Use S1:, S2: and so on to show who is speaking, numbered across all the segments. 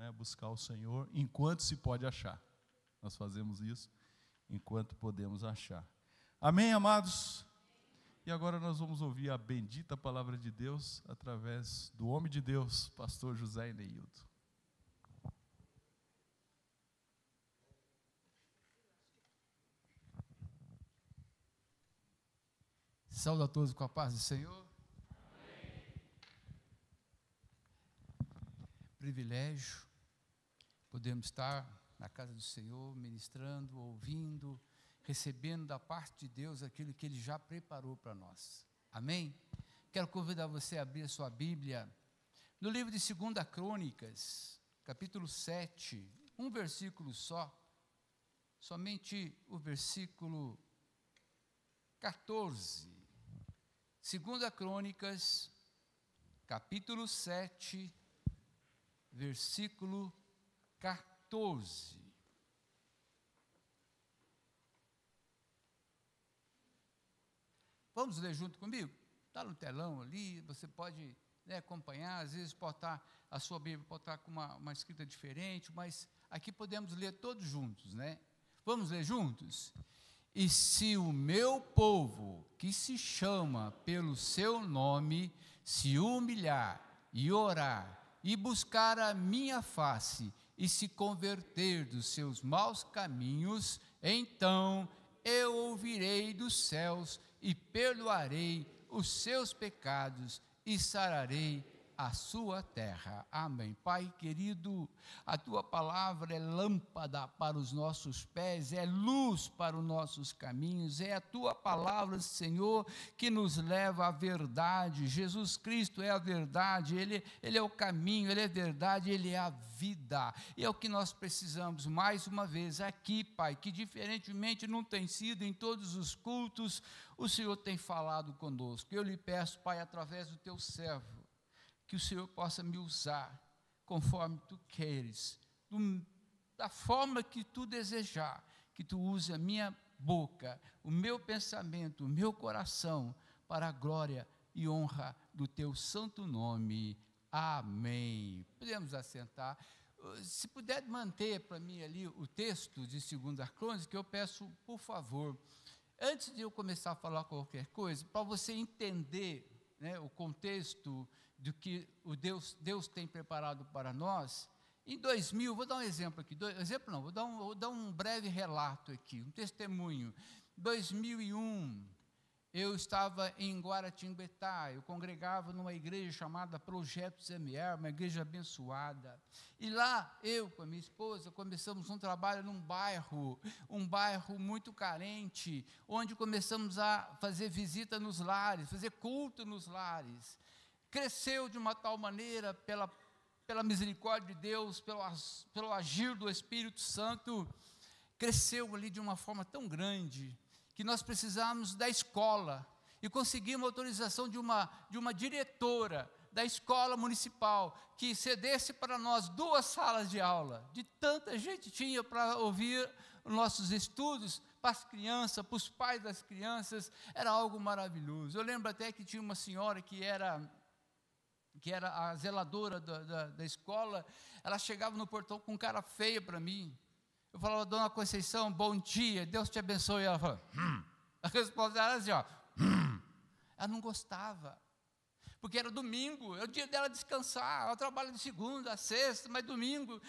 S1: né, buscar o Senhor enquanto se pode achar. Nós fazemos isso enquanto podemos achar. Amém, amados? E agora nós vamos ouvir a bendita palavra de Deus através do homem de Deus, pastor José Eneildo.
S2: Saúde a todos com a paz do Senhor. Amém. Privilégio, podemos estar na casa do Senhor, ministrando, ouvindo, recebendo da parte de Deus aquilo que Ele já preparou para nós. Amém? Quero convidar você a abrir a sua Bíblia no livro de 2 Crônicas, capítulo 7, um versículo só, somente o versículo 14. 2 Crônicas, capítulo 7, versículo 14. Vamos ler junto comigo? Está no telão ali, você pode, né, acompanhar, às vezes pode estar, a sua Bíblia pode estar com uma escrita diferente, mas aqui podemos ler todos juntos, né? Vamos ler juntos? E se o meu povo, que se chama pelo seu nome, se humilhar e orar, e buscar a minha face, e se converter dos seus maus caminhos, então eu ouvirei dos céus, e perdoarei os seus pecados, e sararei a sua terra. Amém. Pai querido, a tua palavra é lâmpada para os nossos pés, é luz para os nossos caminhos, é a tua palavra, Senhor, que nos leva à verdade. Jesus Cristo é a verdade, Ele é o caminho, Ele é a verdade, Ele é a vida, e é o que nós precisamos, mais uma vez, aqui, Pai, que diferentemente não tem sido em todos os cultos, o Senhor tem falado conosco. Eu lhe peço, Pai, através do teu servo, que o Senhor possa me usar conforme tu queres, da forma que tu desejar, que tu use a minha boca, o meu pensamento, o meu coração, para a glória e honra do teu santo nome. Amém. Podemos assentar. Se puder manter para mim ali o texto de 2 Crônicas, que eu peço, por favor. Antes de eu começar a falar qualquer coisa, para você entender, né, o contexto do que Deus tem preparado para nós, em 2000, vou dar um exemplo aqui, vou dar um breve relato aqui, um testemunho. Em 2001, eu estava em Guaratinguetá, eu congregava numa igreja chamada Projeto Semear, uma igreja abençoada, e lá eu com a minha esposa começamos um trabalho num bairro, muito carente, onde começamos a fazer visita nos lares, fazer culto nos lares. Cresceu de uma tal maneira, pela misericórdia de Deus, pelo agir do Espírito Santo, cresceu ali de uma forma tão grande, que nós precisávamos da escola, e conseguimos a autorização de uma diretora da escola municipal, que cedesse para nós 2 salas de aula, de tanta gente tinha para ouvir os nossos estudos, para as crianças, para os pais das crianças, era algo maravilhoso. Eu lembro até que tinha uma senhora que era a zeladora da escola, ela chegava no portão com cara feia para mim. Eu falava: Dona Conceição, bom dia, Deus te abençoe. E ela falava: A resposta era assim, ó, Ela não gostava, porque era domingo, é o dia dela descansar, ela trabalha de segunda a sexta, mas domingo,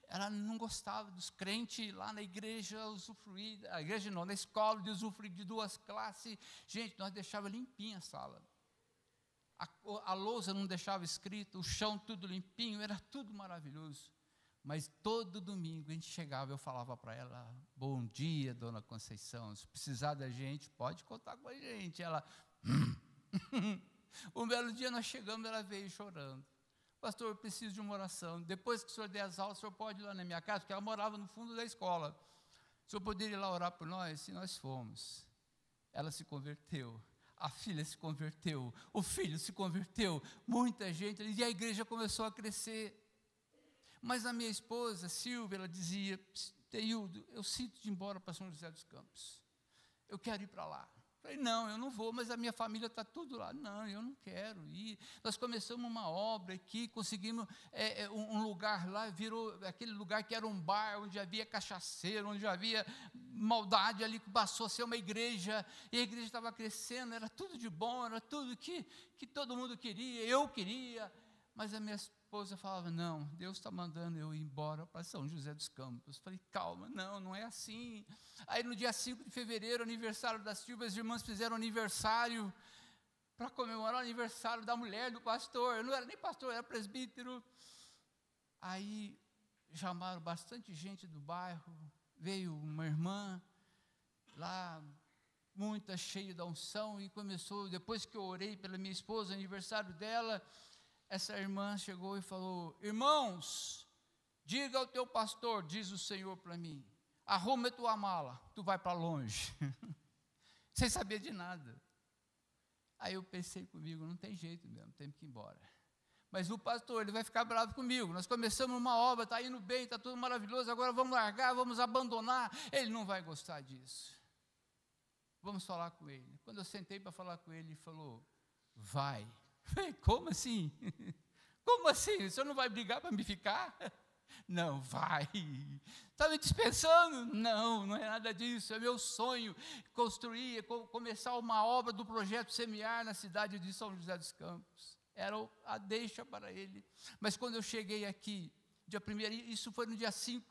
S2: ela não gostava dos crentes lá na igreja usufruir, a igreja não, na escola, de usufruir de 2 classes. Gente, nós deixávamos limpinha a sala, a lousa não deixava escrito, o chão tudo limpinho, era tudo maravilhoso. Mas todo domingo a gente chegava, eu falava para ela: bom dia, Dona Conceição, se precisar da gente, pode contar com a gente. Ela, um belo dia nós chegamos, ela veio chorando: pastor, eu preciso de uma oração, depois que o senhor der as aulas, o senhor pode ir lá na minha casa, porque ela morava no fundo da escola, o senhor poderia ir lá orar por nós? E nós fomos. Ela se converteu, a filha se converteu, o filho se converteu, muita gente, e a igreja começou a crescer. Mas a minha esposa, Silvia, ela dizia: Teildo, eu sinto de ir embora para São José dos Campos, eu quero ir para lá. Falei, não, eu não vou, mas a minha família está tudo lá. Não, eu não quero ir. Nós começamos uma obra aqui, conseguimos um lugar lá, virou aquele lugar que era um bar, onde havia cachaceiro, onde havia maldade ali, que passou a ser uma igreja, e a igreja estava crescendo, era tudo de bom, era tudo que todo mundo queria, eu queria, mas a minha esposa falava, não, Deus está mandando eu ir embora para São José dos Campos. Falei, calma, não é assim. Aí no dia 5 de fevereiro, aniversário da Silvia, as irmãs fizeram aniversário, para comemorar o aniversário da mulher do pastor. Eu não era nem pastor, eu era presbítero. Aí chamaram bastante gente do bairro, veio uma irmã lá, muita cheia da unção, e começou, depois que eu orei pela minha esposa, aniversário dela, essa irmã chegou e falou, irmãos, diga ao teu pastor, diz o Senhor para mim, arruma a tua mala, tu vai para longe, sem saber de nada. Aí eu pensei comigo, não tem jeito mesmo, temos que ir embora. Mas o pastor, ele vai ficar bravo comigo, nós começamos uma obra, está indo bem, está tudo maravilhoso, agora vamos largar, vamos abandonar, ele não vai gostar disso. Vamos falar com ele. Quando eu sentei para falar com ele, ele falou, vai. Falei, como assim? Como assim? O senhor não vai brigar para me ficar? Não, vai. Está me dispensando? Não é nada disso. É meu sonho construir, começar uma obra do projeto Semear na cidade de São José dos Campos. Era a deixa para ele. Mas quando eu cheguei aqui, dia 1º, isso foi no dia 5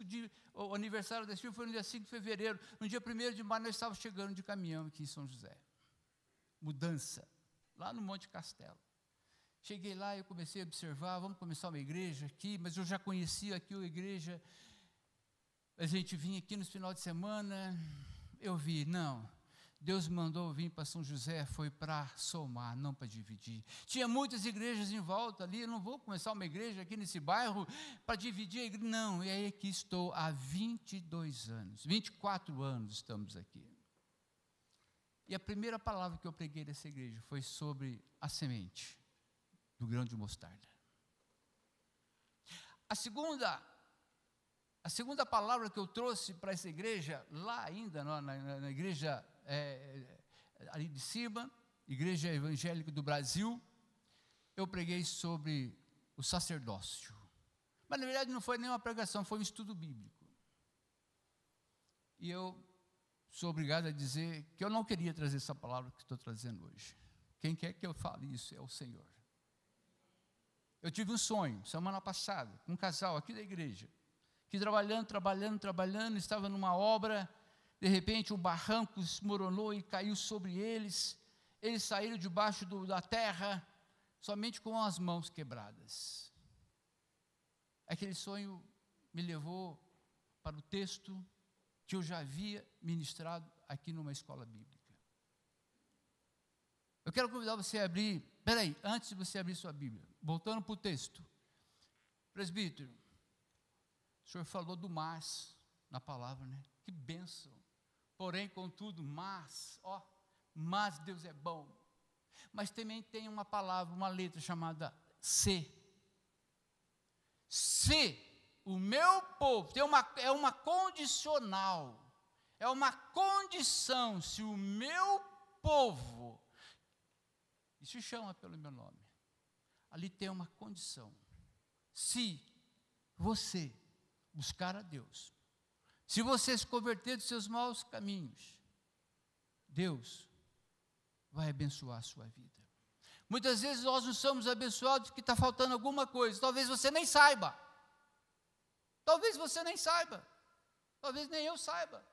S2: o aniversário da Silvia foi no dia 5 de fevereiro. No dia 1º de maio, nós estávamos chegando de caminhão aqui em São José. Mudança, lá no Monte Castelo. Cheguei lá e eu comecei a observar, vamos começar uma igreja aqui, mas eu já conhecia aqui a igreja, a gente vinha aqui nos final de semana, eu vi, não, Deus mandou vir para São José, foi para somar, não para dividir. Tinha muitas igrejas em volta ali, eu não vou começar uma igreja aqui nesse bairro para dividir a igreja, não, e aí aqui estou há 22 anos, 24 anos estamos aqui. E a primeira palavra que eu preguei nessa igreja foi sobre a semente do grão de mostarda. A segunda palavra que eu trouxe para essa igreja, lá ainda, na igreja ali de cima, Igreja Evangélica do Brasil, eu preguei sobre o sacerdócio. Mas na verdade não foi nenhuma pregação, foi um estudo bíblico. E eu sou obrigado a dizer que eu não queria trazer essa palavra que estou trazendo hoje. Quem quer que eu fale isso é o Senhor. Eu tive um sonho, semana passada, com um casal aqui da igreja, que trabalhando, estava numa obra, de repente o barranco desmoronou e caiu sobre eles saíram debaixo da terra, somente com as mãos quebradas. Aquele sonho me levou para o texto que eu já havia ministrado aqui numa escola bíblica. Eu quero convidar você a abrir, antes de você abrir sua Bíblia, voltando para o texto, presbítero, o senhor falou do mas na palavra, né? Que bênção. Porém, contudo, mas Deus é bom. Mas também tem uma palavra, uma letra chamada se. Se o meu povo, é uma condicional, é uma condição, se o meu povo, e se chama pelo meu nome, ali tem uma condição, se você buscar a Deus, se você se converter dos seus maus caminhos, Deus vai abençoar a sua vida. Muitas vezes nós não somos abençoados porque está faltando alguma coisa, talvez você nem saiba, talvez nem eu saiba,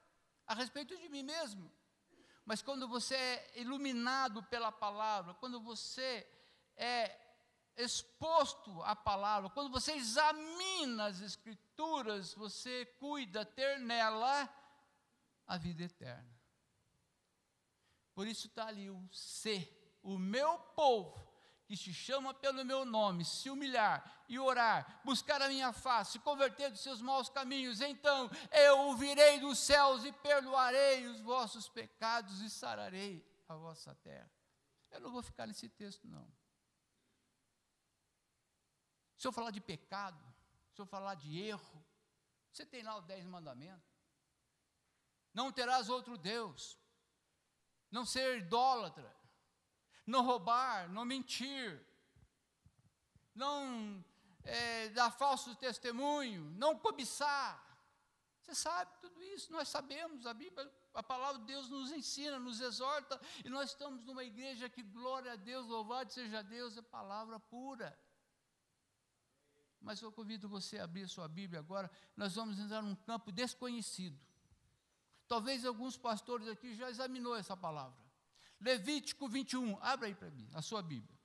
S2: a respeito de mim mesmo, mas quando você é iluminado pela palavra, quando você é exposto à palavra, quando você examina as escrituras, você cuida ter nela a vida eterna. Por isso está ali o ser, o meu povo, que se chama pelo meu nome, se humilhar e orar, buscar a minha face, se converter dos seus maus caminhos, então eu virei dos céus e perdoarei os vossos pecados e sararei a vossa terra. Eu não vou ficar nesse texto, não. Se eu falar de pecado, se eu falar de erro, você tem lá os 10 mandamentos. Não terás outro Deus. não ser idólatra, não roubar, não mentir, não dar falso testemunho, não cobiçar. Você sabe tudo isso, nós sabemos, a Bíblia, a palavra de Deus nos ensina, nos exorta, e nós estamos numa igreja que, glória a Deus, louvado seja Deus, é palavra pura. Mas eu convido você a abrir a sua Bíblia agora, nós vamos entrar num campo desconhecido. Talvez alguns pastores aqui já examinou essa palavra. Levítico 21, abra aí para mim, a sua Bíblia.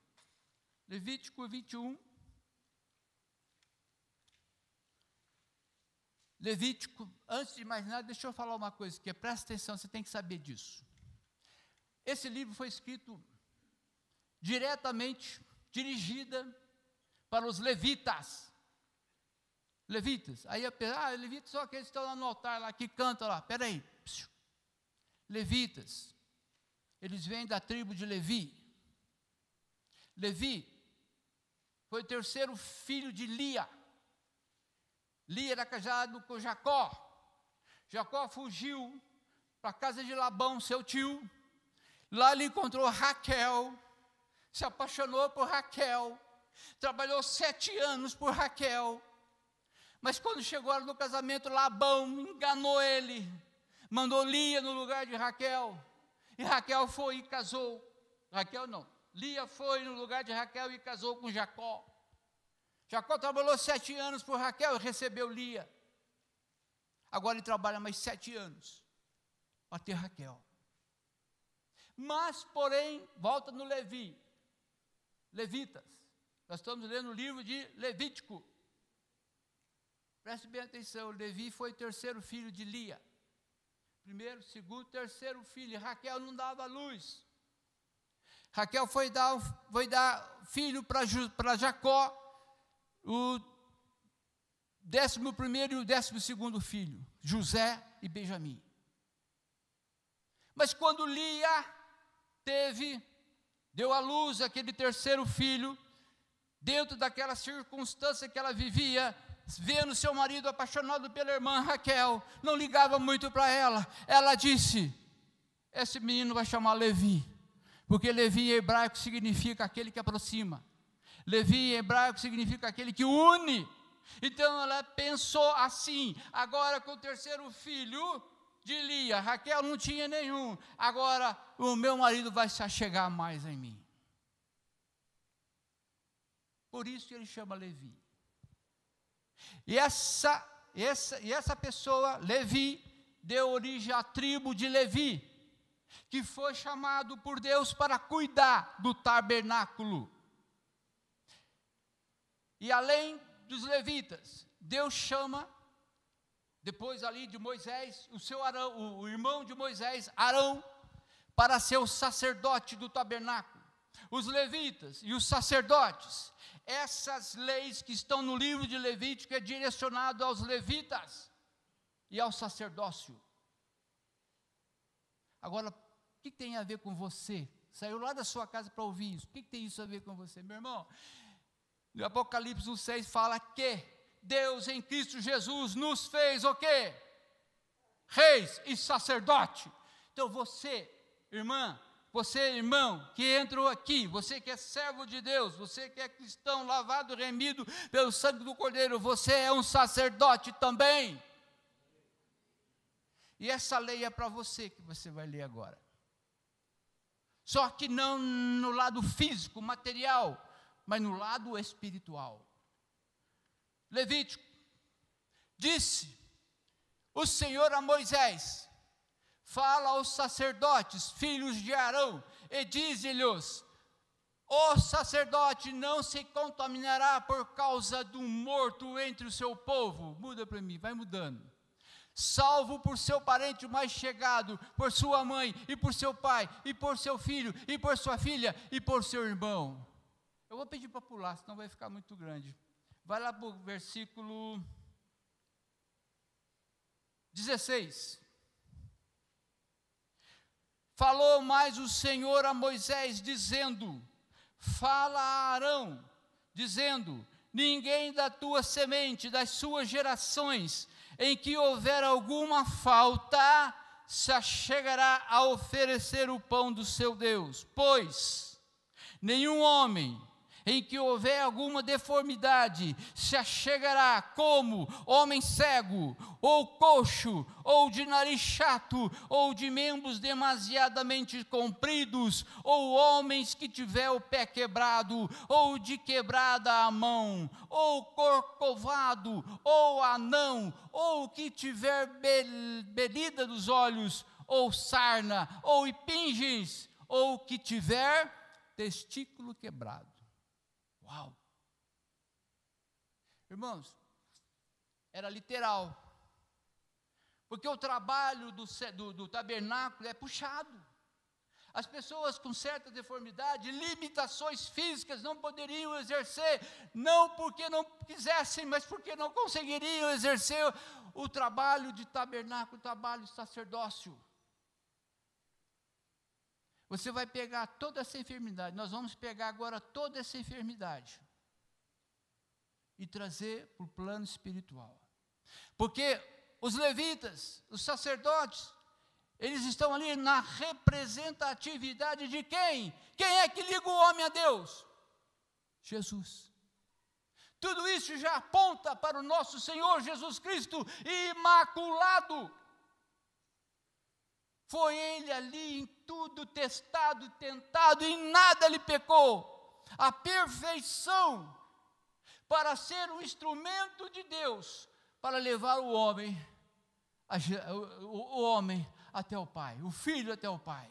S2: Levítico 21. Levítico, antes de mais nada, deixa eu falar uma coisa, que presta atenção, você tem que saber disso. Esse livro foi escrito diretamente, dirigida para os levitas. Levitas, aí a pessoa, levitas são aqueles que estão lá no altar, lá, que cantam lá, peraí. Levitas, eles vêm da tribo de Levi. Levi foi o terceiro filho de Lia. Lia era casado com Jacó. Jacó fugiu para a casa de Labão, seu tio. Lá ele encontrou Raquel, se apaixonou por Raquel, trabalhou 7 anos por Raquel. Mas quando chegou a hora do casamento, Labão enganou ele, mandou Lia no lugar de Raquel. E Raquel foi e casou. Raquel não, Lia foi no lugar de Raquel e casou com Jacó. Jacó trabalhou 7 anos por Raquel e recebeu Lia. Agora ele trabalha mais 7 anos para ter Raquel. Mas, porém, volta no Levitas. Nós estamos lendo o livro de Levítico. Preste bem atenção, Levi foi o terceiro filho de Lia. Primeiro, segundo, terceiro filho. Raquel não dava luz. Raquel foi dar filho para Jacó, o 11º e o 12º filho, José e Benjamim. Mas quando Lia deu à luz aquele terceiro filho, dentro daquela circunstância que ela vivia, vendo seu marido apaixonado pela irmã Raquel, não ligava muito para ela, ela disse, esse menino vai chamar Levi, porque Levi em hebraico significa aquele que aproxima. Levi em hebraico significa aquele que une. Então ela pensou assim, agora com o terceiro filho de Lia, Raquel não tinha nenhum, agora o meu marido vai se achegar mais em mim. Por isso ele chama Levi. E essa pessoa, Levi, deu origem à tribo de Levi, que foi chamado por Deus para cuidar do tabernáculo. E além dos levitas, Deus chama, depois ali de Moisés, o irmão de Moisés, Arão, para ser o sacerdote do tabernáculo. Os levitas e os sacerdotes, essas leis que estão no livro de Levítico é direcionado aos levitas e ao sacerdócio. Agora, o que tem a ver com você? Saiu lá da sua casa para ouvir isso. O que tem isso a ver com você, meu irmão? No Apocalipse 1:6 fala que Deus em Cristo Jesus nos fez o quê? Reis e sacerdote. Então você, irmã, você, irmão, que entrou aqui, você que é servo de Deus, você que é cristão, lavado, remido pelo sangue do Cordeiro, você é um sacerdote também. E essa lei é para você que você vai ler agora. Só que não no lado físico, material, mas no lado espiritual. Levítico, disse o Senhor a Moisés, fala aos sacerdotes, filhos de Arão, e diz-lhes, o sacerdote não se contaminará por causa do morto entre o seu povo. Muda para mim, vai mudando. Salvo por seu parente mais chegado, por sua mãe, e por seu pai, e por seu filho, e por sua filha, e por seu irmão. Eu vou pedir para pular, senão vai ficar muito grande. Vai lá para o versículo 16. Falou mais o Senhor a Moisés, dizendo, fala a Arão, dizendo, ninguém da tua semente, das suas gerações, em que houver alguma falta, se achegará a oferecer o pão do seu Deus, pois nenhum homem em que houver alguma deformidade se achegará como homem cego, ou coxo, ou de nariz chato, ou de membros demasiadamente compridos, ou homens que tiver o pé quebrado, ou de quebrada a mão, ou corcovado, ou anão, ou que tiver belida dos olhos, ou sarna, ou impinges, ou que tiver testículo quebrado. Uau! Irmãos, era literal, porque o trabalho do tabernáculo é puxado. As pessoas com certa deformidade, limitações físicas, não poderiam exercer, não porque não quisessem, mas porque não conseguiriam exercer o trabalho de tabernáculo, o trabalho de sacerdócio. Você vai pegar toda essa enfermidade, nós vamos pegar agora toda essa enfermidade e trazer para o plano espiritual. Porque os levitas, os sacerdotes, eles estão ali na representatividade de quem? Quem é que liga o homem a Deus? Jesus. Tudo isso já aponta para o nosso Senhor Jesus Cristo imaculado. Foi ele ali em tudo testado, tentado, em nada ele pecou. A perfeição para ser um instrumento de Deus, para levar o homem até o Pai, o Filho até o Pai.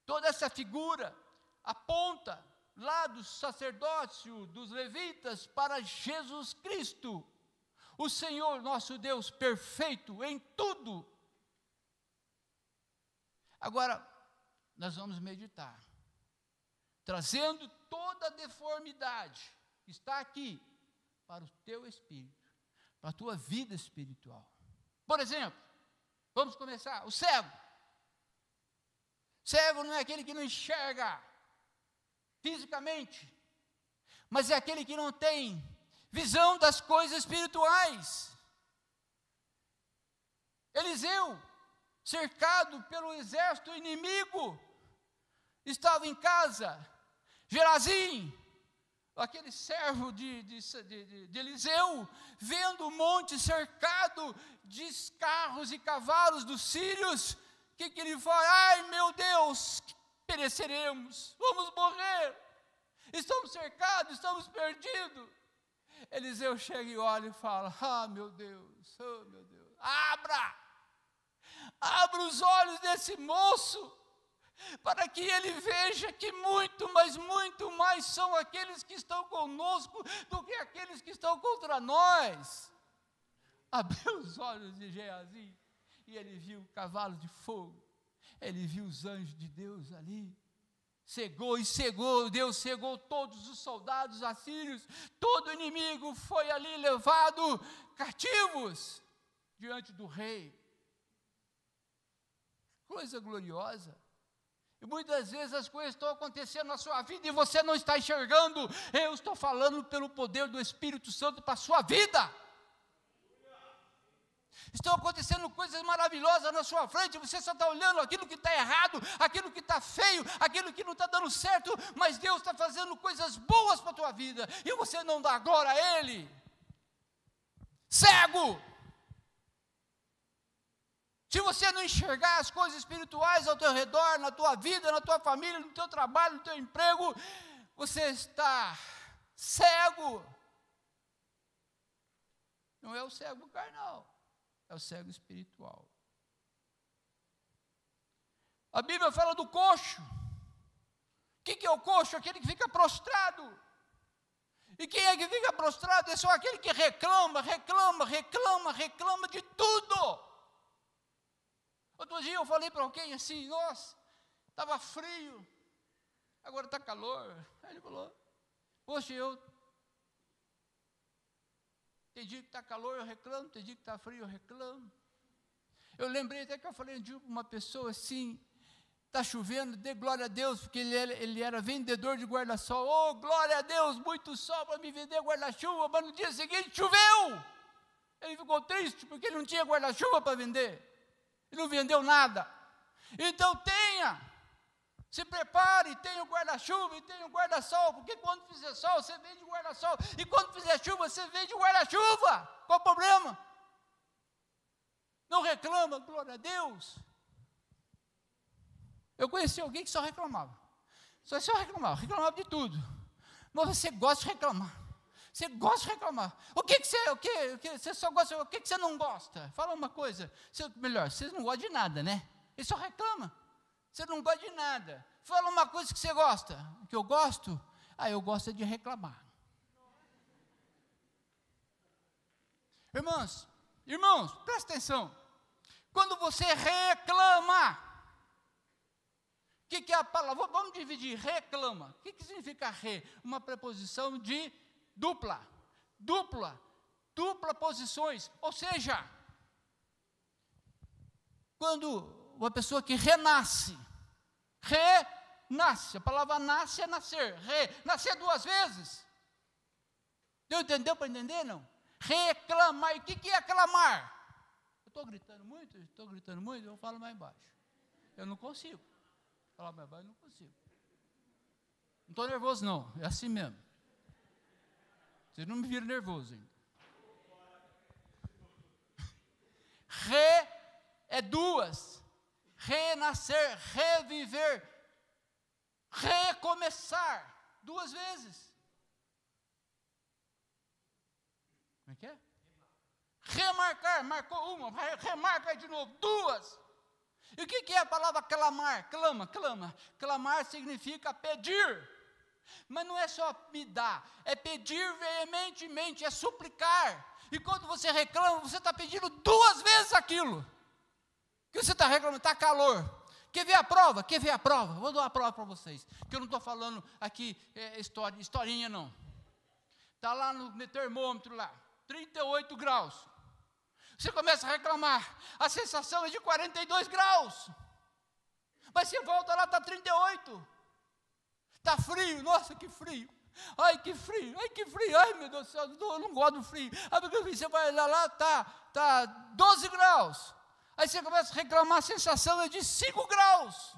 S2: Toda essa figura aponta lá do sacerdócio, dos levitas, para Jesus Cristo, o Senhor nosso Deus perfeito em tudo. Agora, nós vamos meditar, trazendo toda a deformidade que está aqui para o teu espírito, para a tua vida espiritual. Por exemplo, vamos começar, o cego. Cego não é aquele que não enxerga fisicamente, mas é aquele que não tem visão das coisas espirituais. Eliseu, cercado pelo exército inimigo, estava em casa. Gerazim, aquele servo de Eliseu, vendo o monte cercado de carros e cavalos dos sírios, o que ele fala? Ai meu Deus, pereceremos, vamos morrer, estamos cercados, estamos perdidos. Eliseu chega e olha e fala: ah meu Deus, abra os olhos desse moço, para que ele veja que muito, mas muito mais são aqueles que estão conosco do que aqueles que estão contra nós. Abriu os olhos de Geazim e ele viu cavalos de fogo, ele viu os anjos de Deus ali. Deus cegou todos os soldados assírios, todo o inimigo foi ali levado cativos diante do rei. Coisa gloriosa. E muitas vezes as coisas estão acontecendo na sua vida e você não está enxergando. Eu estou falando pelo poder do Espírito Santo para a sua vida. Estão acontecendo coisas maravilhosas na sua frente, você só está olhando aquilo que está errado, aquilo que está feio, aquilo que não está dando certo, mas Deus está fazendo coisas boas para a tua vida, e você não dá glória a Ele. Cego! Se você não enxergar as coisas espirituais ao teu redor, na tua vida, na tua família, no teu trabalho, no teu emprego, você está cego. Não é o cego carnal, é o cego espiritual. A Bíblia fala do coxo. O que é o coxo? Aquele que fica prostrado. E quem é que fica prostrado? É só aquele que reclama de tudo. Outro dia eu falei para alguém assim: nossa, estava frio, agora está calor. Aí ele falou: poxa, tem dia que está calor, eu reclamo, tem dia que está frio, eu reclamo. Eu lembrei até que eu falei de uma pessoa assim: está chovendo, dê glória a Deus, porque ele era vendedor de guarda-sol. Oh, glória a Deus, muito sol para me vender guarda-chuva, mas no dia seguinte choveu. Ele ficou triste porque ele não tinha guarda-chuva para vender. Ele não vendeu nada. Então se prepare, tenha o guarda-chuva e tenha o guarda-sol, porque quando fizer sol, você vende guarda-sol, e quando fizer chuva, você vende guarda-chuva. Qual o problema? Não reclama, glória a Deus. Eu conheci alguém que só reclamava. Só reclamava de tudo. Mas você gosta de reclamar. Você gosta de reclamar. O que você só gosta? O que você não gosta? Fala uma coisa. Melhor, vocês não gostam de nada, né? Ele só reclama. Você não gosta de nada. Fala uma coisa que você gosta. O que eu gosto? Eu gosto de reclamar. Irmãos, presta atenção. Quando você reclama, o que é a palavra? Vamos dividir. Reclama. O que significa re? Uma preposição de dupla posições. Ou seja, quando uma pessoa que renasce, a palavra nasce é nascer, nascer duas vezes. Deu para entender, não? Reclamar. E o que é clamar? Eu estou gritando muito, eu falo mais baixo. Eu não consigo. Falar mais baixo, eu não consigo. Não estou nervoso, não. É assim mesmo. Vocês não me viram nervoso ainda. É duas. Renascer, reviver, recomeçar. Duas vezes. Como é que é? Remarcar, marcou uma, remarca de novo, duas. E o que é a palavra clamar? Clama. Clamar significa pedir. Mas não é só me dar, é pedir veementemente, é suplicar. E quando você reclama, você está pedindo duas vezes aquilo que você está reclamando. Está calor. Quer ver a prova? Vou dar uma prova para vocês, que eu não estou falando aqui historinha não. Está lá no termômetro lá, 38 graus. Você começa a reclamar, a sensação é de 42 graus. Mas você volta lá, está 38. Está frio, nossa, que frio. Ai, que frio, ai, meu Deus do céu, eu não gosto do frio. Porque você vai lá, está 12 graus. Aí você começa a reclamar, a sensação é de 5 graus.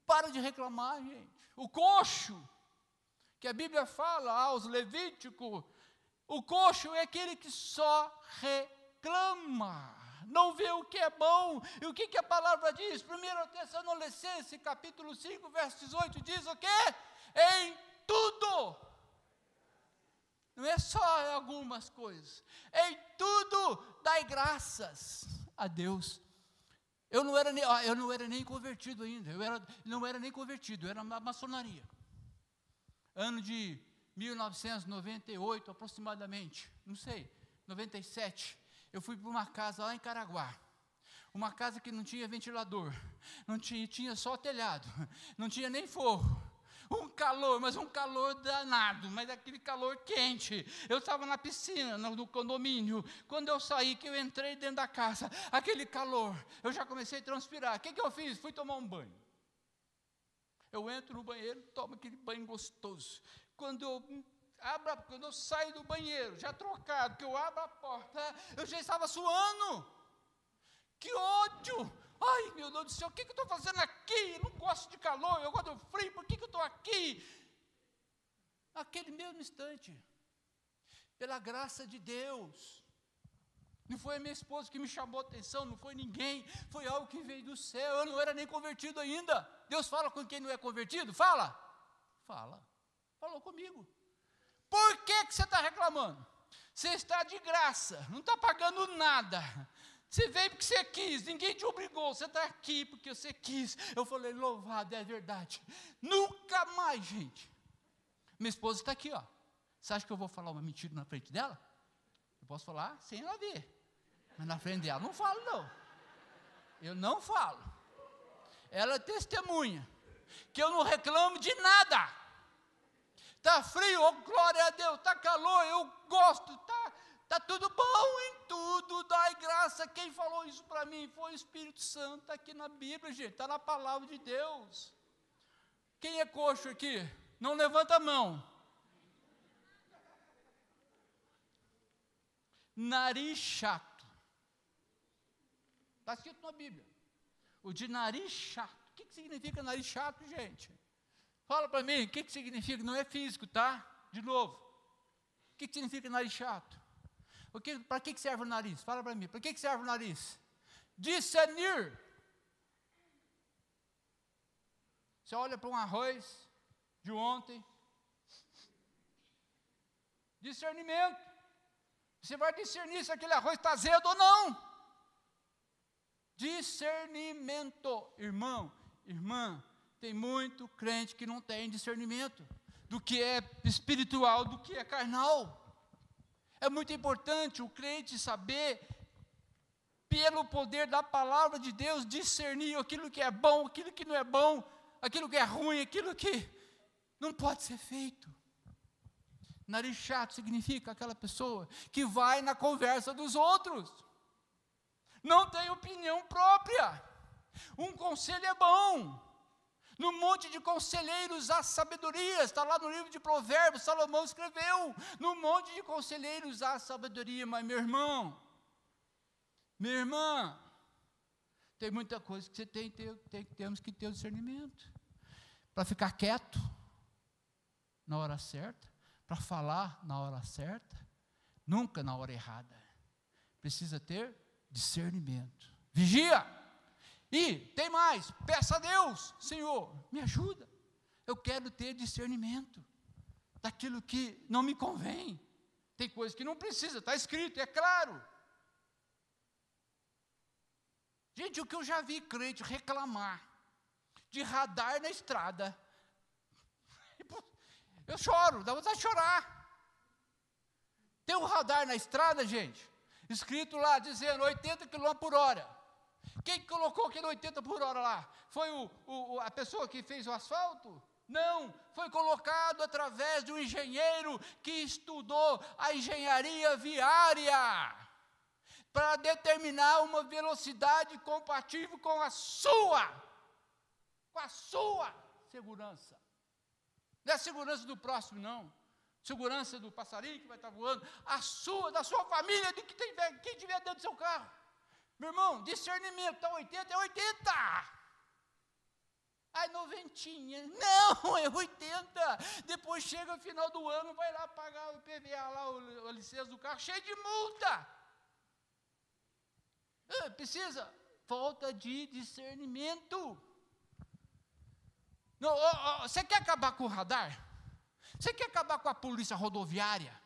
S2: Para de reclamar, gente. O coxo, que a Bíblia fala aos Levíticos, o coxo é aquele que só reclama, não vê o que é bom. E o que a palavra diz? 1 Tessalonicenses, capítulo 5, verso 18, diz o quê? Em tudo. Não é só algumas coisas. Em tudo dai graças a Deus. Eu não era nem convertido ainda. Não era nem convertido, eu era na maçonaria. Ano de 1998, aproximadamente, não sei, 97. Eu fui para uma casa lá em Caraguá, uma casa que não tinha ventilador, tinha só telhado, não tinha nem forro, um calor, mas um calor danado, mas aquele calor quente. Eu estava na piscina, no condomínio, quando eu saí, que eu entrei dentro da casa, aquele calor, eu já comecei a transpirar. O que eu fiz? Fui tomar um banho. Eu entro no banheiro, tomo aquele banho gostoso. Quando eu saio do banheiro, já trocado, que eu abro a porta, eu já estava suando. Que ódio! Ai, meu Deus do céu, o que eu estou fazendo aqui? Eu não gosto de calor, eu gosto do frio, por que eu estou aqui? Naquele mesmo instante, pela graça de Deus, não foi a minha esposa que me chamou a atenção, não foi ninguém, foi algo que veio do céu. Eu não era nem convertido ainda. Deus fala com quem não é convertido? Fala. Falou comigo. Por que você está reclamando? Você está de graça, não está pagando nada. Você veio porque você quis, ninguém te obrigou. Você está aqui porque você quis. Eu falei, louvado, é verdade. Nunca mais, gente. Minha esposa está aqui, ó. Você acha que eu vou falar uma mentira na frente dela? Eu posso falar sem ela ver. Mas na frente dela não falo, não. Eu não falo. Ela é testemunha que eu não reclamo de nada. Está frio, oh, glória a Deus. Está calor, eu gosto. Está tudo bom, em tudo dai graça. Quem falou isso para mim foi o Espírito Santo. Está aqui na Bíblia, gente. Está na palavra de Deus. Quem é coxo aqui? Não levanta a mão. nariz chato. Está escrito na Bíblia. O de nariz chato. O que significa nariz chato, gente? Fala para mim, o que significa? Não é físico, tá? De novo. O que significa nariz chato? Para que serve o nariz? Fala para mim, para que serve o nariz? Discernir. Você olha para um arroz de ontem. Discernimento. Você vai discernir se aquele arroz está azedo ou não. Discernimento. Irmão, irmã, tem muito crente que não tem discernimento do que é espiritual, do que é carnal. É muito importante o crente saber, pelo poder da palavra de Deus, discernir aquilo que é bom, aquilo que não é bom, aquilo que é ruim, aquilo que não pode ser feito. Nariz chato significa aquela pessoa que vai na conversa dos outros, não tem opinião própria. Um conselho é bom. No monte de conselheiros há sabedoria, está lá no livro de Provérbios, Salomão escreveu, no monte de conselheiros há sabedoria. Mas meu irmão, minha irmã, tem muita coisa que você temos que ter o discernimento, para ficar quieto na hora certa, para falar na hora certa, nunca na hora errada. Precisa ter discernimento. Vigia! E tem mais, peça a Deus, Senhor, me ajuda, eu quero ter discernimento daquilo que não me convém. Tem coisa que não precisa, está escrito, é claro. Gente, o que eu já vi crente reclamar de radar na estrada, eu choro, dá vontade de chorar. Tem um radar na estrada, gente, escrito lá, dizendo 80 km por hora. Quem colocou aquele 80 por hora lá? Foi a pessoa que fez o asfalto? Não, foi colocado através de um engenheiro que estudou a engenharia viária, para determinar uma velocidade compatível com a sua segurança. Não é a segurança do próximo, não. Segurança do passarinho que vai estar voando, da sua família, de quem tiver dentro do seu carro. Meu irmão, discernimento, está 80, é 80. Ai, 90, não, é 80. Depois chega o final do ano, vai lá pagar o IPVA, lá, a licença do carro, cheio de multa. Precisa, falta de discernimento. Não, você quer acabar com o radar? Você quer acabar com a polícia rodoviária?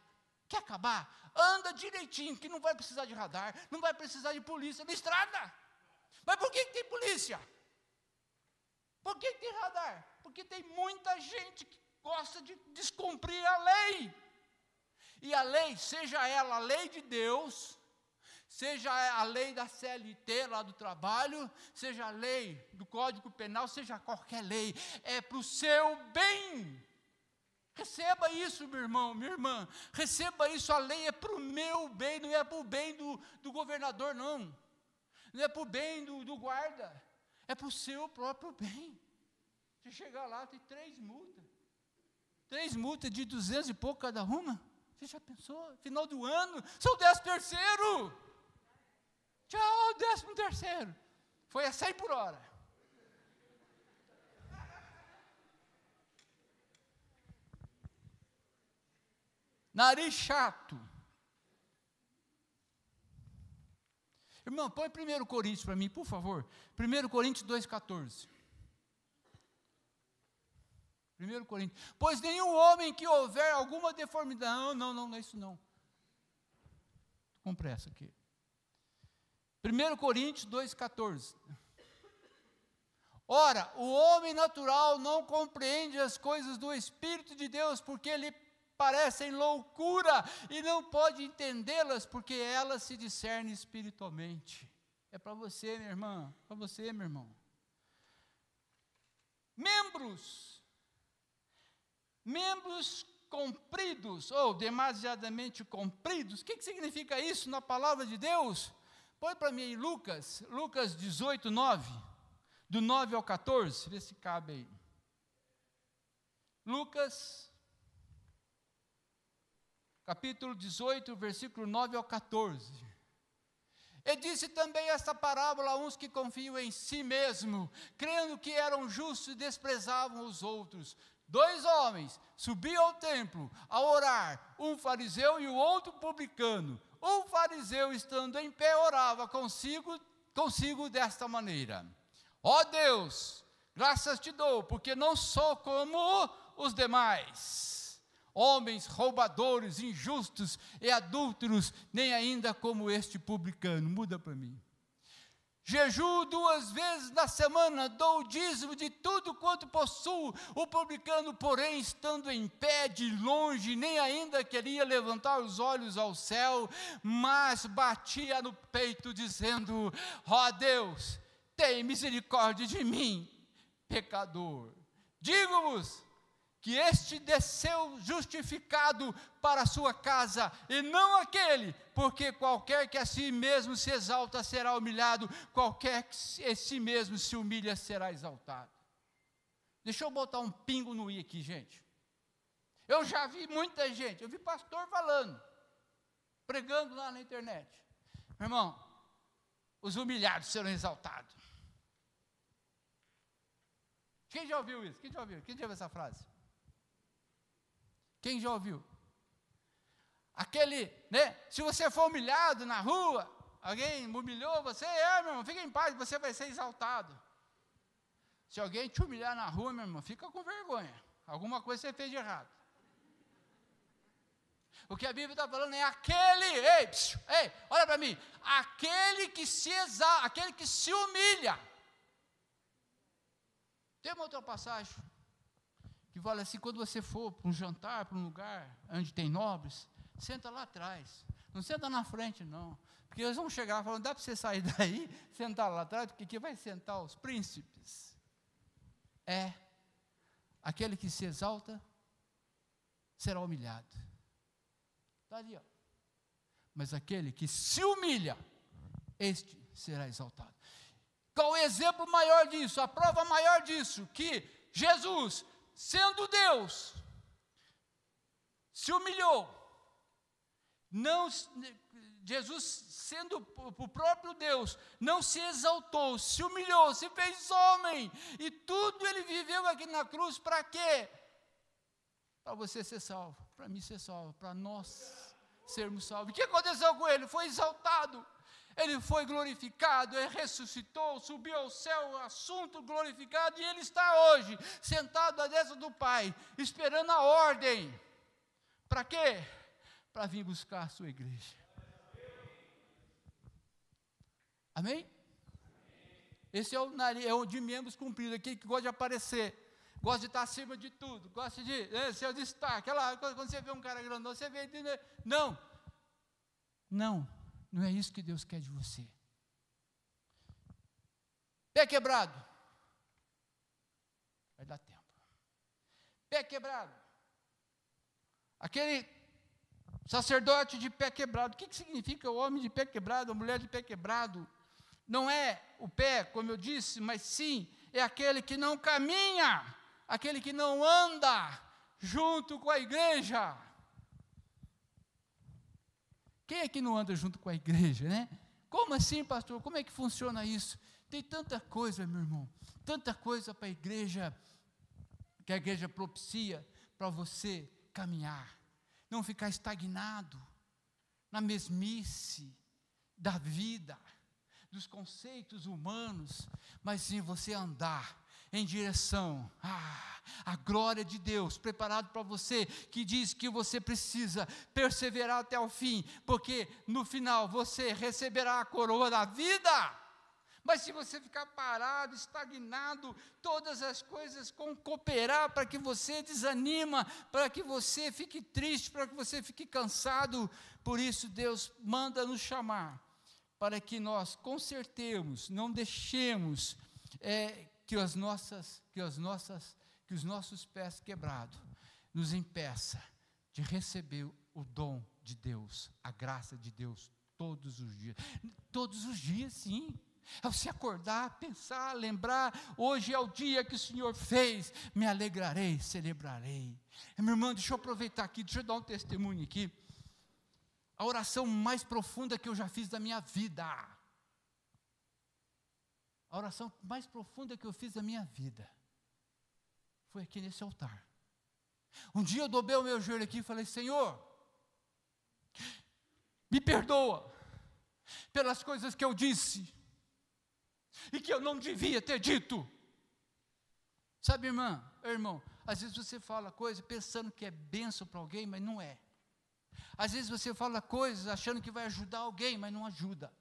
S2: Quer acabar? Anda direitinho, que não vai precisar de radar, não vai precisar de polícia na estrada. Mas por que tem polícia? Por que tem radar? Porque tem muita gente que gosta de descumprir a lei. E a lei, seja ela a lei de Deus, seja a lei da CLT lá do trabalho, seja a lei do Código Penal, seja qualquer lei, é para o seu bem. Receba isso, meu irmão, minha irmã, receba isso, a lei é para o meu bem, não é para o bem do governador, não é para o bem do guarda, é para o seu próprio bem. Você chegar lá, tem 3 multas de 200 e pouco cada uma. Você já pensou? Final do ano, são 13º. Tchau, 13º. Foi a 100 por hora. Nariz chato. Irmão, põe 1 Coríntios para mim, por favor. 1 Coríntios 2,14. 1 Coríntios. Pois nenhum homem que houver alguma deformidade. Não é isso não. Estou com pressa aqui. 1 Coríntios 2,14. Ora, o homem natural não compreende as coisas do Espírito de Deus, porque ele parecem loucura, e não pode entendê-las, porque elas se discernem espiritualmente. É para você, minha irmã, para você, meu irmão. Membros compridos, ou demasiadamente compridos, o que significa isso na palavra de Deus? Põe para mim Lucas 18, 9, do 9 ao 14, vê se cabe aí. capítulo 18, versículo 9 ao 14. E disse também esta parábola a uns que confiam em si mesmo, crendo que eram justos e desprezavam os outros. 2 homens subiam ao templo a orar, um fariseu e o outro publicano. O fariseu, estando em pé, orava consigo desta maneira: ó Deus, graças te dou, porque não sou como os demais, homens roubadores, injustos e adúlteros, nem ainda como este publicano. Muda para mim. Jejuo 2 vezes na semana, dou o dízimo de tudo quanto possuo. O publicano, porém, estando em pé de longe, nem ainda queria levantar os olhos ao céu, mas batia no peito, dizendo: ó Deus, tem misericórdia de mim, pecador. Digo-vos que este desceu justificado para a sua casa, e não aquele, porque qualquer que a si mesmo se exalta será humilhado, qualquer que a si mesmo se humilha será exaltado. Deixa eu botar um pingo no i aqui, gente. Eu já vi muita gente, eu vi pastor falando, pregando lá na internet: meu irmão, os humilhados serão exaltados. Quem já ouviu isso? Quem já ouviu essa frase? Quem já ouviu? Aquele, né? Se você for humilhado na rua, alguém humilhou você, meu irmão, fica em paz, você vai ser exaltado. Se alguém te humilhar na rua, meu irmão, fica com vergonha. Alguma coisa você fez de errado. O que a Bíblia está falando é aquele, ei, olha para mim, aquele que se exalta, aquele que se humilha. Tem uma outra passagem que fala assim: quando você for para um jantar, para um lugar onde tem nobres, senta lá atrás, não senta na frente não, porque eles vão chegar falando: dá para você sair daí, sentar lá atrás, porque aqui vai sentar os príncipes. Aquele que se exalta será humilhado. Está ali, ó. Mas aquele que se humilha, este será exaltado. Qual o exemplo maior disso, a prova maior disso? Que Jesus, sendo Deus, se humilhou. Jesus, sendo o próprio Deus, não se exaltou, se humilhou, se fez homem, e tudo ele viveu aqui na cruz, para quê? Para você ser salvo, para mim ser salvo, para nós sermos salvos. O que aconteceu com ele? Foi exaltado. Ele foi glorificado, ele ressuscitou, subiu ao céu, assunto glorificado, e ele está hoje sentado à destra do Pai, esperando a ordem. Para quê? Para vir buscar a sua igreja. Amém? Esse é o de membros cumpridos, aquele que gosta de aparecer, gosta de estar acima de tudo, gosta de ser o destaque. Quando você vê um cara grandão, você vê, não é isso que Deus quer de você. Pé quebrado, vai dar tempo. Pé quebrado, aquele sacerdote de pé quebrado. O que significa o homem de pé quebrado, a mulher de pé quebrado? Não é o pé, como eu disse, mas sim, é aquele que não caminha, aquele que não anda junto com a igreja. Quem é que não anda junto com a igreja, né? Como assim, pastor? Como é que funciona isso? Tem tanta coisa, meu irmão, tanta coisa para a igreja, que a igreja propicia para você caminhar, não ficar estagnado na mesmice da vida, dos conceitos humanos, mas sim você andar em direção à glória de Deus, preparado para você, que diz que você precisa perseverar até o fim, porque no final você receberá a coroa da vida. Mas se você ficar parado, estagnado, todas as coisas vão cooperar para que você desanima, para que você fique triste, para que você fique cansado. Por isso Deus manda nos chamar, para que nós consertemos, não deixemos que os nossos pés quebrados nos impeça de receber o dom de Deus, a graça de Deus todos os dias. Todos os dias, sim. É você acordar, pensar, lembrar: hoje é o dia que o Senhor fez, me alegrarei, celebrarei. Meu irmão, deixa eu aproveitar aqui, deixa eu dar um testemunho aqui. a oração mais profunda que eu já fiz da minha vida. A oração mais profunda que eu fiz da minha vida foi aqui nesse altar. Um dia eu dobrei o meu joelho aqui e falei: Senhor, me perdoa pelas coisas que eu disse e que eu não devia ter dito. Sabe, irmão, às vezes você fala coisa pensando que é bênção para alguém, mas não é. Às vezes você fala coisas achando que vai ajudar alguém, mas não ajuda.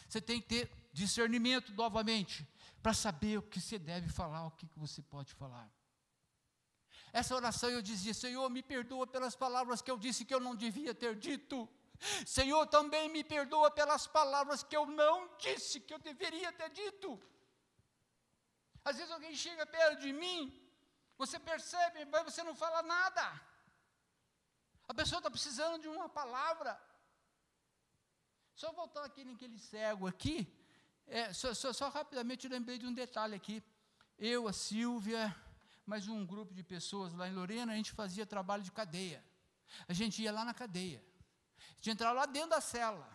S2: Você tem que ter discernimento novamente, para saber o que você deve falar, o que você pode falar. Essa oração eu dizia: Senhor, me perdoa pelas palavras que eu disse que eu não devia ter dito. Senhor, também me perdoa pelas palavras que eu não disse que eu deveria ter dito. Às vezes alguém chega perto de mim, você percebe, mas você não fala nada. A pessoa está precisando de uma palavra. Só voltar aqui naquele cego aqui, só rapidamente eu lembrei de um detalhe aqui. Eu, a Silvia, mais um grupo de pessoas lá em Lorena, a gente fazia trabalho de cadeia. A gente ia lá na cadeia. A gente entrava lá dentro da cela.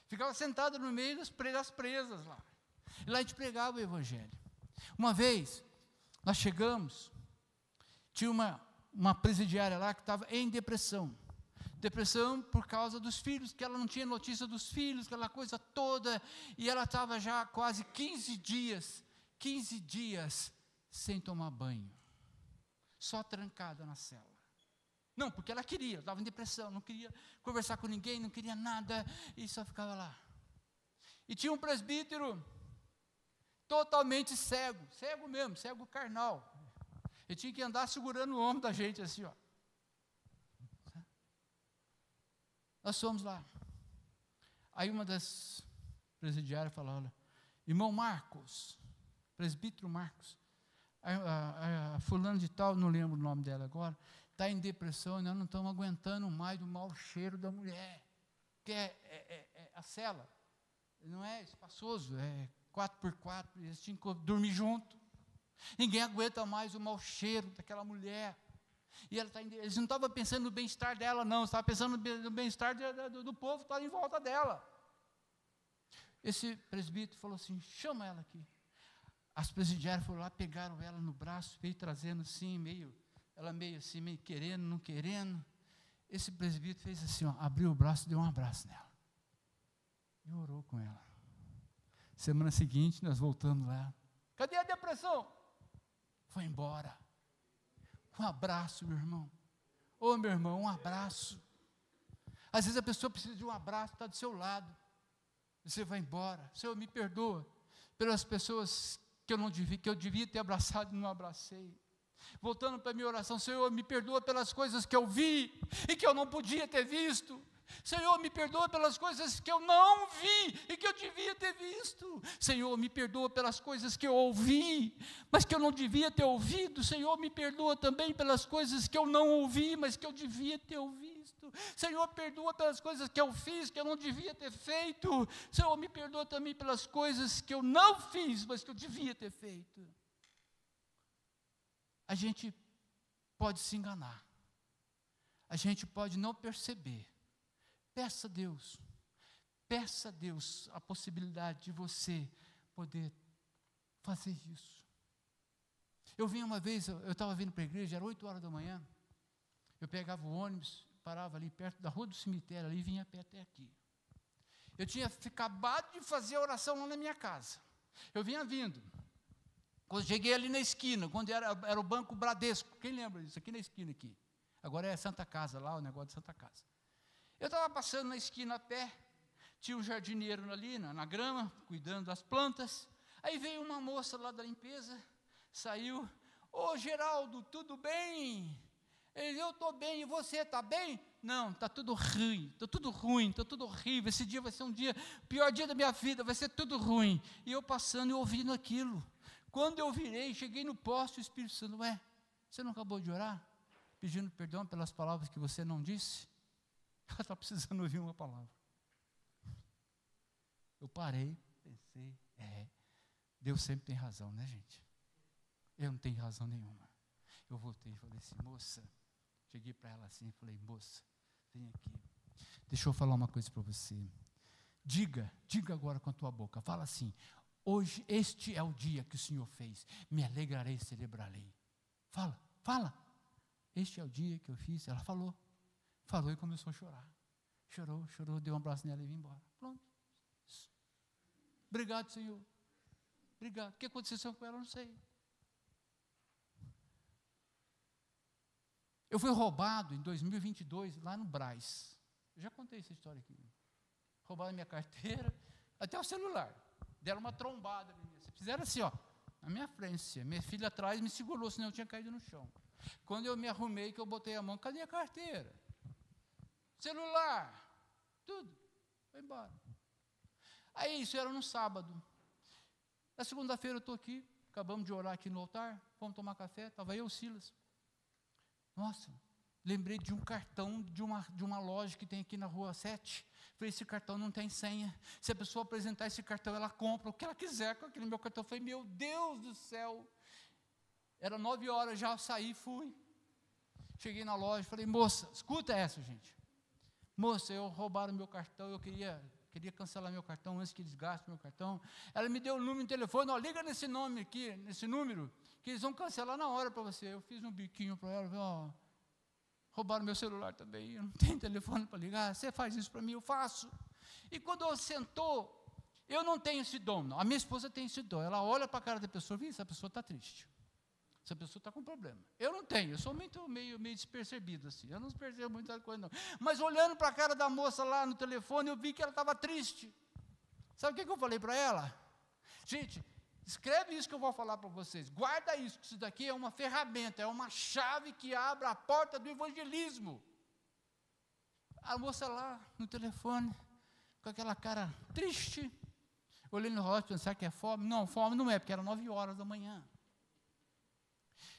S2: Ficava sentado no meio das presas lá. E lá a gente pregava o evangelho. Uma vez, nós chegamos, tinha uma presidiária lá que estava em depressão. Depressão por causa dos filhos, que ela não tinha notícia dos filhos, aquela coisa toda, e ela estava já quase 15 dias sem tomar banho, só trancada na cela. Não, porque ela queria, estava em depressão, não queria conversar com ninguém, não queria nada, e só ficava lá. E tinha um presbítero totalmente cego mesmo, cego carnal. Ele tinha que andar segurando o ombro da gente assim, ó. Nós fomos lá. Aí uma das presidiárias falou: olha, irmão Marcos, presbítero Marcos, a fulano de tal, não lembro o nome dela agora, está em depressão, e nós não estamos aguentando mais do mau cheiro da mulher, que é a cela, não é espaçoso, é 4x4, eles tinham que dormir junto. Ninguém aguenta mais o mau cheiro daquela mulher. E eles não estavam pensando no bem-estar dela, não, estavam pensando no bem-estar do povo que estava em volta dela. Esse presbítero falou assim: chama ela aqui. As presidiárias foram lá, pegaram ela no braço, veio trazendo assim, ela meio assim, meio querendo, não querendo. Esse presbítero fez assim, ó, abriu o braço e deu um abraço nela. E orou com ela. Semana seguinte, nós voltamos lá. Cadê a depressão? Foi embora. Um abraço, meu irmão. Ô, meu irmão, um abraço. Às vezes a pessoa precisa de um abraço, está do seu lado. Você vai embora. Senhor, me perdoa pelas pessoas que eu devia ter abraçado e não abracei. Voltando para a minha oração: Senhor, me perdoa pelas coisas que eu vi e que eu não podia ter visto. Senhor, me perdoa pelas coisas que eu não vi e que eu devia ter visto. Senhor, me perdoa pelas coisas que eu ouvi, mas que eu não devia ter ouvido. Senhor, me perdoa também pelas coisas que eu não ouvi, mas que eu devia ter ouvido. Senhor, perdoa pelas coisas que eu fiz, que eu não devia ter feito. Senhor, me perdoa também pelas coisas que eu não fiz, mas que eu devia ter feito. A gente pode se enganar. A gente pode não perceber. Peça a Deus a possibilidade de você poder fazer isso. Eu vim uma vez, eu estava vindo para a igreja, era 8 horas da manhã, eu pegava o ônibus, parava ali perto da rua do cemitério, ali, e vinha a pé até aqui. Eu tinha acabado de fazer a oração lá na minha casa, eu vinha vindo, quando cheguei ali na esquina, quando era o Banco Bradesco, quem lembra disso? Aqui na esquina aqui, agora é Santa Casa lá, o negócio de Santa Casa. Eu estava passando na esquina a pé, tinha um jardineiro ali na grama, cuidando das plantas. Aí veio uma moça lá da limpeza, saiu: ô Geraldo, tudo bem? Eu estou bem, e você está bem? Não, está tudo ruim, está tudo horrível. Esse dia vai ser o pior dia da minha vida, vai ser tudo ruim. E eu passando e ouvindo aquilo. Quando eu virei, cheguei no poste, o Espírito Santo: ué, você não acabou de orar? Pedindo perdão pelas palavras que você não disse? Ela está precisando ouvir uma palavra. Eu parei, pensei, Deus sempre tem razão, né, gente? Eu não tenho razão nenhuma. Eu voltei e falei assim: moça, cheguei para ela assim e falei: moça, vem aqui. Deixa eu falar uma coisa para você. Diga agora com a tua boca, fala assim: hoje, este é o dia que o Senhor fez, me alegrarei e celebrarei. Fala. Este é o dia que eu fiz. Ela falou e começou a chorar. Chorou, deu um abraço nela e veio embora. Pronto. Isso. Obrigado, Senhor. Obrigado. O que aconteceu com ela, eu não sei. Eu fui roubado em 2022, lá no Brás. Eu já contei essa história aqui. Roubaram minha carteira, até o celular. Deram uma trombada ali. Fizeram assim, ó, na minha frente. Minha filha atrás me segurou, senão eu tinha caído no chão. Quando eu me arrumei, que eu botei a mão, cadê a carteira? Celular, tudo. Foi embora. Aí isso era no sábado. Na segunda-feira eu estou aqui, acabamos de orar aqui no altar, fomos tomar café, estava eu e o Silas. Nossa, lembrei de um cartão de uma loja que tem aqui na rua 7. Falei, esse cartão não tem senha. Se a pessoa apresentar esse cartão, ela compra o que ela quiser com aquele meu cartão. Falei, meu Deus do céu. Era 9 horas, já saí, fui. Cheguei na loja, falei, moça, escuta essa, gente. Moça, roubaram meu cartão, eu queria cancelar meu cartão antes que eles gastem meu cartão. Ela me deu o número de telefone, ó, liga nesse nome aqui, nesse número, que eles vão cancelar na hora para você. Eu fiz um biquinho para ela, ó, roubaram meu celular também, eu não tenho telefone para ligar, você faz isso para mim, eu faço. E quando eu sentou, eu não tenho esse dom, não. A minha esposa tem esse dom, ela olha para a cara da pessoa, vê, essa pessoa está triste. Essa pessoa está com problema. Eu não tenho, eu sou meio despercebido assim, eu não percebo muita coisa não. Mas olhando para a cara da moça lá no telefone, eu vi que ela estava triste. Sabe o que eu falei para ela? Gente, escreve isso que eu vou falar para vocês, guarda isso, que isso daqui é uma ferramenta, é uma chave que abre a porta do evangelismo. A moça lá no telefone, com aquela cara triste, olhando no rosto, pensar que é fome. Não, fome não é, porque era 9 horas da manhã.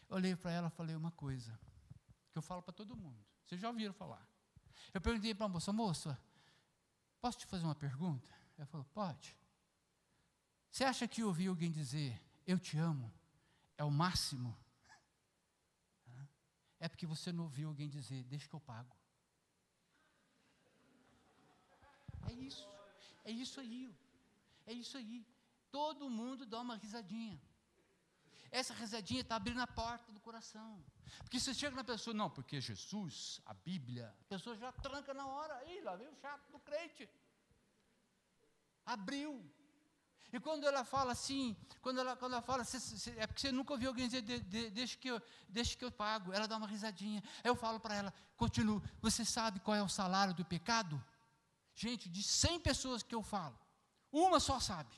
S2: Eu olhei para ela e falei uma coisa, que eu falo para todo mundo, vocês já ouviram falar. Eu perguntei para a moça, posso te fazer uma pergunta? Ela falou, pode. Você acha que ouvir alguém dizer, eu te amo, é o máximo? É porque você não ouviu alguém dizer, deixa que eu pago. É isso aí. Todo mundo dá uma risadinha. Essa risadinha está abrindo a porta do coração. Porque você chega na pessoa, não, porque Jesus, a Bíblia, a pessoa já tranca na hora. Ih, lá veio o chato do crente. Abriu. E quando ela fala assim, quando ela fala, é porque você nunca ouviu alguém dizer, deixa que eu pago. Ela dá uma risadinha. Aí eu falo para ela, continuo, você sabe qual é o salário do pecado? Gente, de 100 pessoas que eu falo, uma só sabe.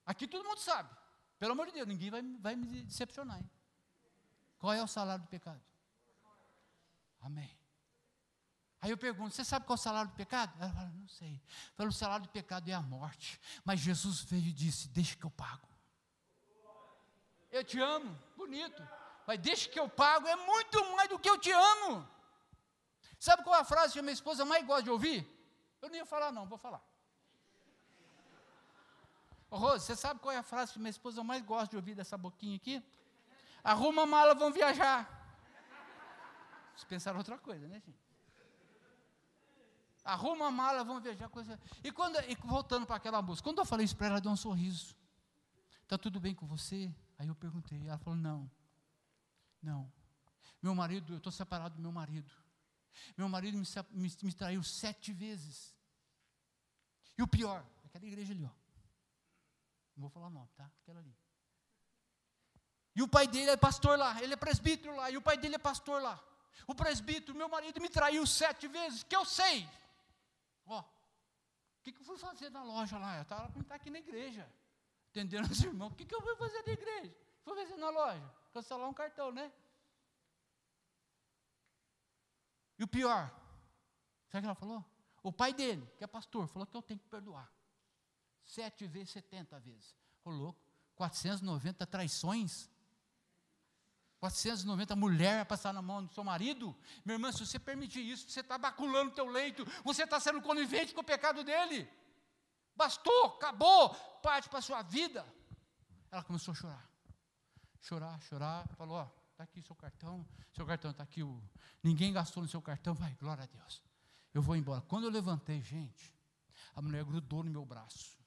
S2: Aqui todo mundo sabe. Pelo amor de Deus, ninguém vai me decepcionar. Hein? Qual é o salário do pecado? Amém. Aí eu pergunto, você sabe qual é o salário do pecado? Ela fala, não sei. Fala, o salário do pecado é a morte. Mas Jesus veio e disse, deixa que eu pago. Eu te amo, bonito. Mas deixa que eu pago, é muito mais do que eu te amo. Sabe qual é a frase que a minha esposa mais gosta de ouvir? Eu não ia falar não, vou falar. Ô, Rose, você sabe qual é a frase que minha esposa mais gosta de ouvir dessa boquinha aqui? Arruma a mala, vamos viajar. Vocês pensaram outra coisa, né, gente? Arruma a mala, vamos viajar. E voltando para aquela música, quando eu falei isso para ela, ela deu um sorriso. Está tudo bem com você? Aí eu perguntei, ela falou, não. Meu marido, eu estou separado do meu marido. Meu marido me traiu 7 vezes. E o pior, aquela igreja ali, ó. Não vou falar o nome, tá? Aquela ali. E o pai dele é pastor lá, ele é presbítero lá, e o pai dele é pastor lá. O presbítero, meu marido me traiu 7 vezes, que eu sei. Ó, o que eu fui fazer na loja lá? Eu estava para estar aqui na igreja, atendendo os irmãos. O que eu fui fazer na igreja? Fui fazer na loja, cancelar um cartão, né? E o pior, sabe o que ela falou? O pai dele, que é pastor, falou que eu tenho que perdoar. 7 vezes, 70 vezes. Ô louco, 490 traições. 490 mulheres a passar na mão do seu marido. Meu irmão, se você permitir isso, você está baculando o teu leito. Você está sendo conivente com o pecado dele. Bastou, acabou, parte para a sua vida. Ela começou a chorar. Falou, ó, está aqui seu cartão está aqui. Ninguém gastou no seu cartão, vai, glória a Deus. eu vou embora. Quando eu levantei, gente, a mulher grudou no meu braço.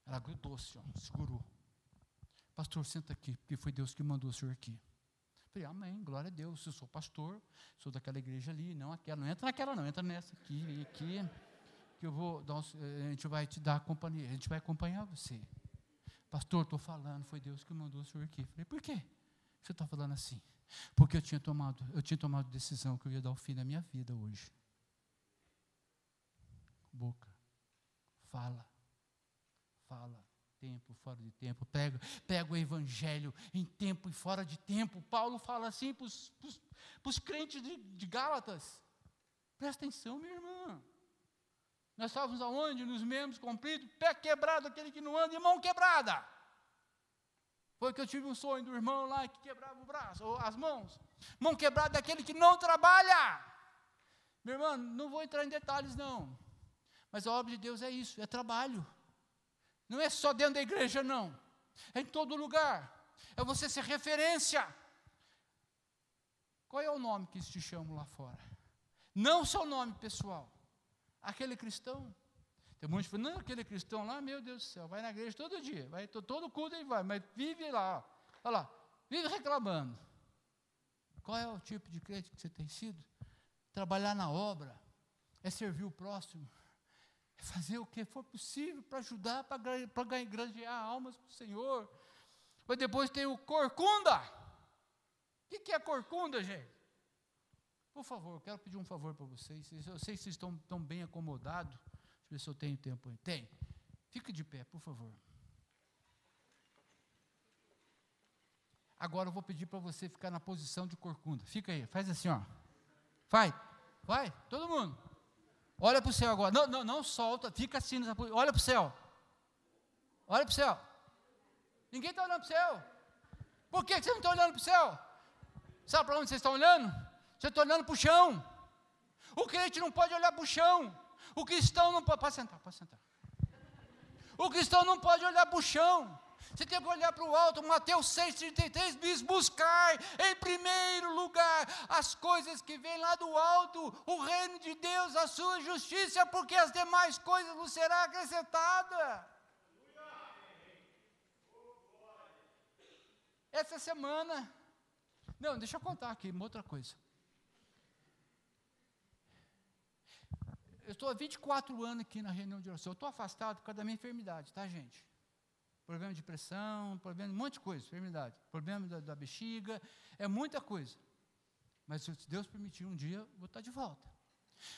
S2: Ela grudou assim, ó, segurou. Pastor, senta aqui, porque foi Deus que mandou o senhor aqui. Falei, amém, glória a Deus, eu sou pastor, sou daquela igreja ali, não aquela, não entra naquela não, entra nessa aqui, vem aqui, que eu vou dar a gente vai te dar companhia, a gente vai acompanhar você. Pastor, estou falando, foi Deus que mandou o senhor aqui. Falei, por quê você está falando assim? Porque eu tinha tomado decisão que eu ia dar o fim da minha vida hoje. Boca, fala, tempo, fora de tempo, pega o evangelho em tempo e fora de tempo. Paulo fala assim para os crentes de Gálatas, presta atenção, minha irmã, nós estávamos aonde? Nos membros compridos, pé quebrado, aquele que não anda, e mão quebrada. Foi que eu tive um sonho do irmão lá, que quebrava o braço, ou as mãos, mão quebrada daquele que não trabalha. Meu irmão, não vou entrar em detalhes não, mas a obra de Deus é isso, é trabalho. Não é só dentro da igreja, não. É em todo lugar. É você ser referência. Qual é o nome que eles te chamam lá fora? Não o seu nome pessoal. Aquele cristão. Tem muitos que falam, não, aquele cristão lá, meu Deus do céu, vai na igreja todo dia. Vai, todo culto ele vai, mas vive lá. Olha lá, vive reclamando. Qual é o tipo de crente que você tem sido? Trabalhar na obra. É servir o próximo. Fazer o que for possível para ajudar, para granjear almas para o Senhor. Mas depois tem o corcunda. O que é corcunda, gente? Por favor, eu quero pedir um favor para vocês. Eu sei que vocês estão tão bem acomodados. Deixa eu ver se eu tenho tempo aí. Tem. Fique de pé, por favor. Agora eu vou pedir para você ficar na posição de corcunda. Fica aí, faz assim, ó. Vai, todo mundo. Olha para o céu agora. Não solta, fica assim nessa posição. Olha para o céu. Olha para o céu. Ninguém está olhando para o céu. Por que você não está olhando para o céu? Sabe para onde vocês estão olhando? Você está olhando para o chão. O crente não pode olhar para o chão. O cristão não pode. Pode sentar. O cristão não pode olhar para o chão. Você tem que olhar para o alto. Mateus 6,33 diz: buscar em primeiro lugar as coisas que vêm lá do alto, o reino de Deus, a sua justiça, porque as demais coisas vos serão acrescentadas. Essa semana, não, deixa eu contar aqui uma outra coisa. Eu estou há 24 anos aqui na reunião de oração. Eu estou afastado por causa da minha enfermidade, tá, gente? Problema de pressão, problema de um monte de coisa, enfermidade, problema da bexiga, é muita coisa. Mas se Deus permitir, um dia eu vou estar de volta.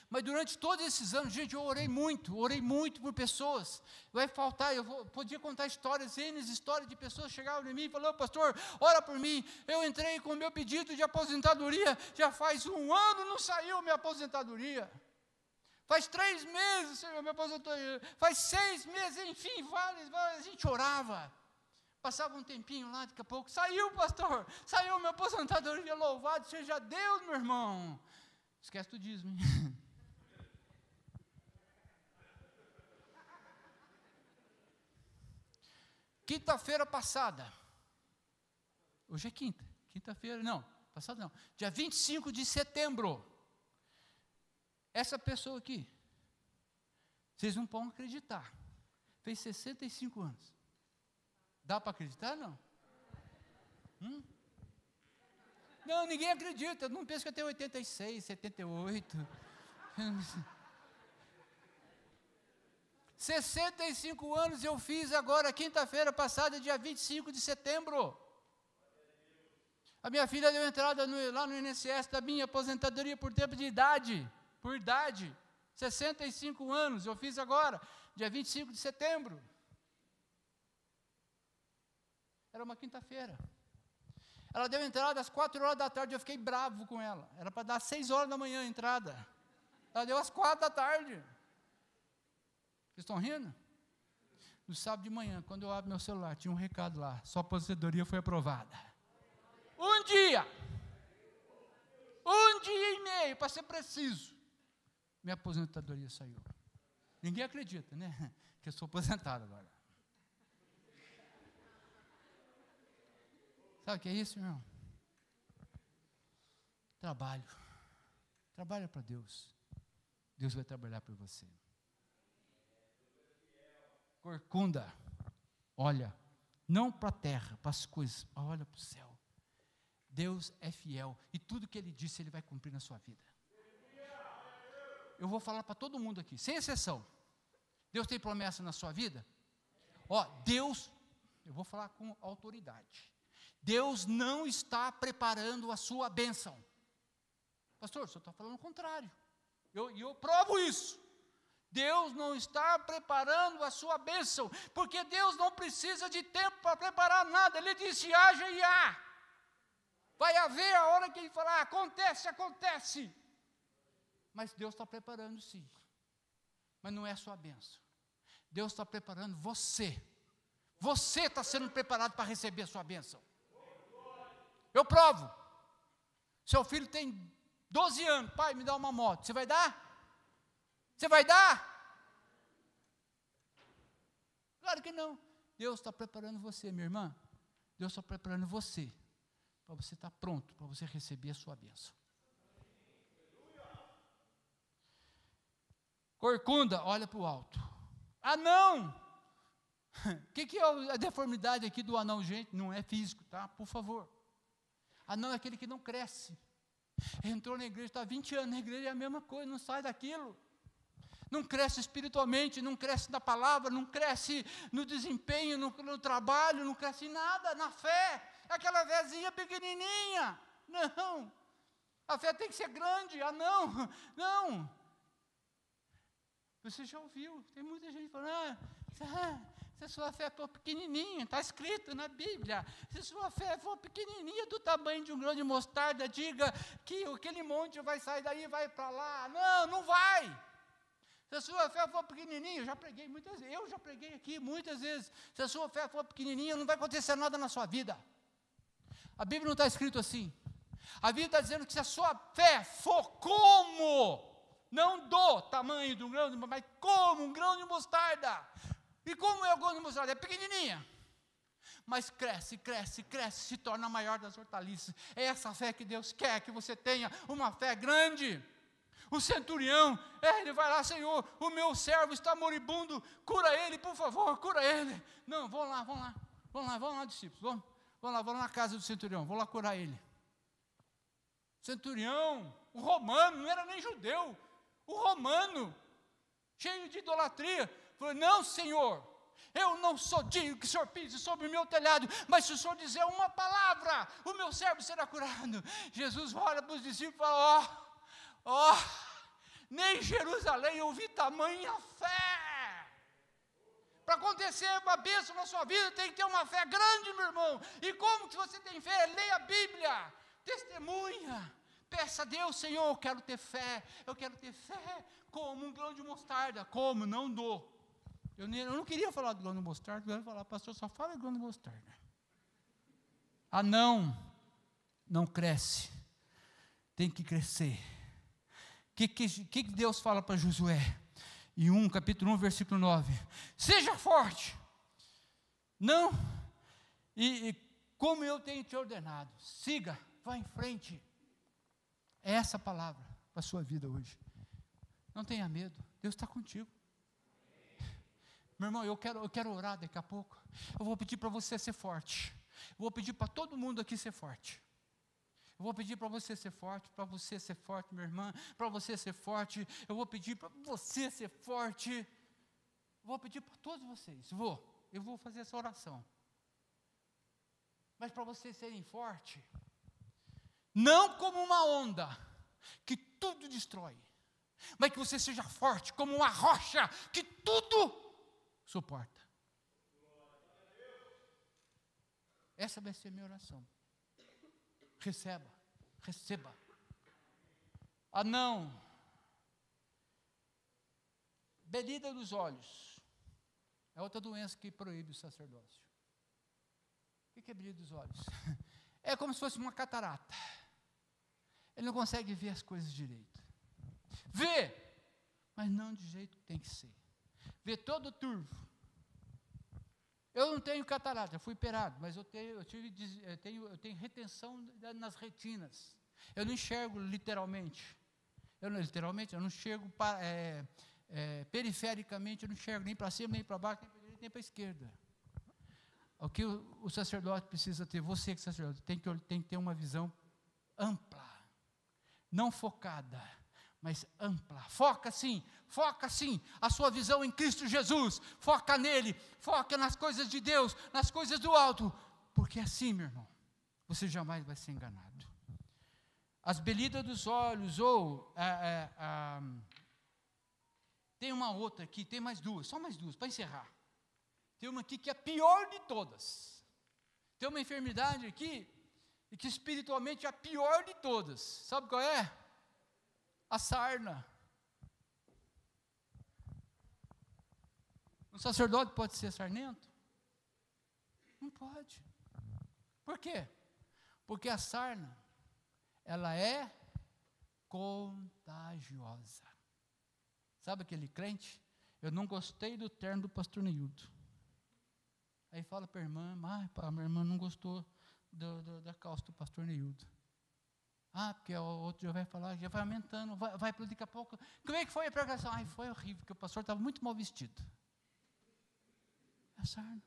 S2: Mas durante todos esses anos, gente, eu orei muito por pessoas. Vai faltar, podia contar histórias de pessoas que chegavam em mim e falaram: pastor, ora por mim. Eu entrei com o meu pedido de aposentadoria, já faz 1 ano, não saiu minha aposentadoria. Faz 3 meses, Senhor, me aposentou. Faz 6 meses, enfim, vários, a gente orava. Passava um tempinho lá, daqui a pouco, saiu, pastor, saiu minha aposentadoria, louvado seja Deus, meu irmão. Esquece do dízimo, hein? Quinta-feira passada, hoje é quinta-feira, não, passada não, dia 25 de setembro, essa pessoa aqui, vocês não podem acreditar, fez 65 anos. Dá para acreditar, não? Não, ninguém acredita, não pensa que eu tenho 86, 78. 65 anos eu fiz agora, quinta-feira passada, dia 25 de setembro. A minha filha deu entrada lá no INSS da minha aposentadoria por tempo de idade. Por idade, 65 anos, eu fiz agora, dia 25 de setembro. Era uma quinta-feira. Ela deu entrada às 4 horas da tarde, eu fiquei bravo com ela. Era para dar 6 horas da manhã a entrada. Ela deu às 4 da tarde. Vocês estão rindo? No sábado de manhã, quando eu abro meu celular, tinha um recado lá: sua aposentadoria foi aprovada. Um dia e meio, para ser preciso. Minha aposentadoria saiu. Ninguém acredita, né? Que eu sou aposentado agora. Sabe o que é isso, irmão? Trabalho. Trabalha para Deus. Deus vai trabalhar por você. Corcunda, olha, não para a terra, para as coisas, olha para o céu. Deus é fiel, e tudo que Ele disse, Ele vai cumprir na sua vida. Eu vou falar para todo mundo aqui, sem exceção. Deus tem promessa na sua vida? Ó, Deus, eu vou falar com autoridade. Deus não está preparando a sua bênção. Pastor, o senhor está falando o contrário. Eu provo isso. Deus não está preparando a sua bênção, porque Deus não precisa de tempo para preparar nada. Ele disse, haja e há. Vai haver a hora que Ele falar, acontece, acontece. Mas Deus está preparando sim. Mas não é a sua bênção. Deus está preparando você. Você está sendo preparado para receber a sua bênção. Eu provo. Seu filho tem 12 anos. Pai, me dá uma moto. Você vai dar? Você vai dar? Claro que não. Deus está preparando você, minha irmã. Deus está preparando você. Para você estar pronto, para você receber a sua bênção. Corcunda, olha para o alto. Anão. O que é a deformidade aqui do anão, gente? Não é físico, tá? Por favor. Anão é aquele que não cresce. Entrou na igreja, está 20 anos na igreja, é a mesma coisa, não sai daquilo. Não cresce espiritualmente, não cresce na palavra, não cresce no desempenho, no trabalho, não cresce em nada, na fé. É aquela vezinha pequenininha. Não. A fé tem que ser grande. Ah, não. Você já ouviu, tem muita gente falando, se a sua fé for pequenininha, está escrito na Bíblia, se a sua fé for pequenininha, do tamanho de um grão de mostarda, diga que aquele monte vai sair daí e vai para lá. Não vai. Se a sua fé for pequenininha, eu já preguei aqui muitas vezes, se a sua fé for pequenininha, não vai acontecer nada na sua vida. A Bíblia não está escrito assim. A Bíblia está dizendo que se a sua fé for como, não do tamanho de um grão, mas como um grão de mostarda. E como é o grão de mostarda? É pequenininha. Mas cresce, se torna a maior das hortaliças. É essa fé que Deus quer que você tenha, uma fé grande. O centurião, ele vai lá, Senhor, o meu servo está moribundo, cura ele, por favor, cura ele. Não, vamos lá, discípulos, vamos lá na casa do centurião, vou lá curar ele. Centurião, o romano, não era nem judeu, o romano, cheio de idolatria, falou, não, Senhor, eu não sou digno que o Senhor pise sobre o meu telhado, mas se o Senhor dizer uma palavra, o meu servo será curado. Jesus olha para os discípulos e fala, nem em Jerusalém eu vi tamanha fé. Para acontecer uma bênção na sua vida, tem que ter uma fé grande, meu irmão. E como que você tem fé? Leia a Bíblia, testemunha, peça a Deus, Senhor, eu quero ter fé como um grão de mostarda. Como? Não dou. Eu não queria falar do grão de mostarda, eu queria falar, pastor, só fala de grão de mostarda. Não cresce, tem que crescer. O que Deus fala para Josué? Em capítulo 1, versículo 9. Seja forte. Não. E como eu tenho te ordenado. Siga, vá em frente. É essa palavra para a sua vida hoje. Não tenha medo. Deus está contigo. Meu irmão, eu quero orar daqui a pouco. Eu vou pedir para você ser forte. Eu vou pedir para todo mundo aqui ser forte. Eu vou pedir para você ser forte, minha irmã, para você ser forte. Eu vou pedir para você ser forte. Eu vou pedir para todos vocês. Eu vou fazer essa oração. Mas para vocês serem fortes, não como uma onda que tudo destrói, mas que você seja forte como uma rocha que tudo suporta. Essa vai ser a minha oração. Receba. Anão. Belida dos olhos. É outra doença que proíbe o sacerdócio. O que é belida dos olhos? É como se fosse uma catarata. Ele não consegue ver as coisas direito. Vê, mas não de jeito que tem que ser. Vê todo turvo. Eu não tenho catarata, eu fui operado, mas eu tenho retenção nas retinas. Eu não enxergo literalmente. literalmente, eu não enxergo perifericamente, eu não enxergo nem para cima, nem para baixo, nem para direita, nem para a esquerda. O que o sacerdote precisa ter, você que é sacerdote, tem que ter uma visão ampla, não focada, mas ampla. Foca sim, a sua visão em Cristo Jesus, foca nele, foca nas coisas de Deus, nas coisas do alto, porque assim, meu irmão, você jamais vai ser enganado. As belidas dos olhos, ou tem uma outra aqui, tem mais duas, só mais duas, para encerrar. Tem uma aqui que é a pior de todas. Tem uma enfermidade aqui, e que espiritualmente é a pior de todas. Sabe qual é? A sarna. Um sacerdote pode ser sarnento? Não pode. Por quê? Porque a sarna, ela é contagiosa. Sabe aquele crente? Eu não gostei do terno do pastor Neildo. Aí fala para a irmã, minha irmã não gostou da calça do pastor Neildo. Porque o outro já vai falar, já vai aumentando, vai para daqui a pouco. Como é que foi a pregação? Foi horrível, porque o pastor estava muito mal vestido. É sarna.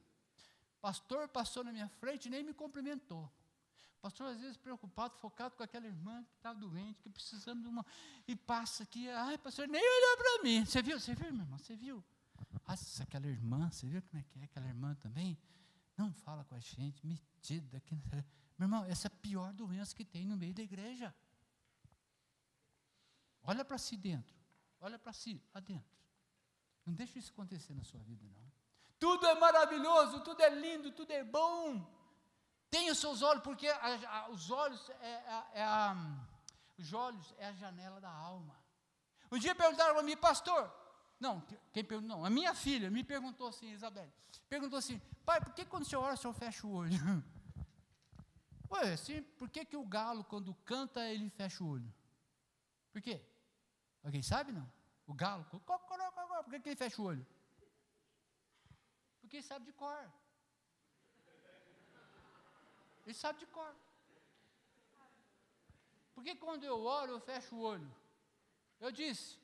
S2: Pastor passou na minha frente e nem me cumprimentou. Pastor, às vezes, preocupado, focado com aquela irmã que está doente, que precisando de uma... E passa aqui, pastor, nem olhou para mim. Você viu, meu irmão? Você viu? Aquela irmã, você viu como é que é? Aquela irmã também não fala com a gente, metida. Meu irmão, essa é a pior doença que tem no meio da igreja. Olha para si dentro, olha para si lá dentro. Não deixe isso acontecer na sua vida, não. Tudo é maravilhoso, tudo é lindo, tudo é bom. Tenha os seus olhos, porque os olhos é a janela da alma. Um dia perguntaram para mim, pastor, quem perguntou? Não, a minha filha me perguntou assim, Isabelle, perguntou assim, pai, por que quando o senhor ora, o senhor fecha o olho? Ué, assim, por que o galo, quando canta, ele fecha o olho? Por quê? Alguém sabe, não? O galo, por que ele fecha o olho? Porque ele sabe de cor. Ele sabe de cor. Porque quando eu oro, eu fecho o olho. Eu disse,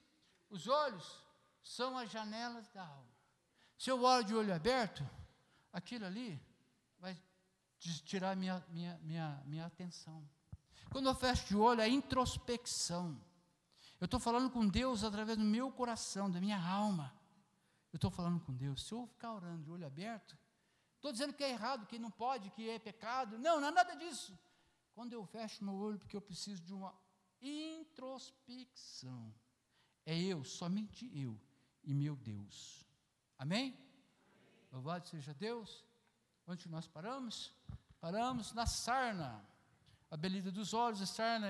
S2: os olhos são as janelas da alma. Se eu oro de olho aberto, aquilo ali vai tirar minha atenção. Quando eu fecho de olho, é introspecção. Eu estou falando com Deus através do meu coração, da minha alma. Eu estou falando com Deus. Se eu ficar orando de olho aberto, estou dizendo que é errado, que não pode, que é pecado. Não é nada disso. Quando eu fecho meu olho, porque eu preciso de uma introspecção. É eu, somente eu e meu Deus. Amém? Louvado seja Deus. Onde nós paramos? Paramos na sarna. A beleza dos olhos, a sarna,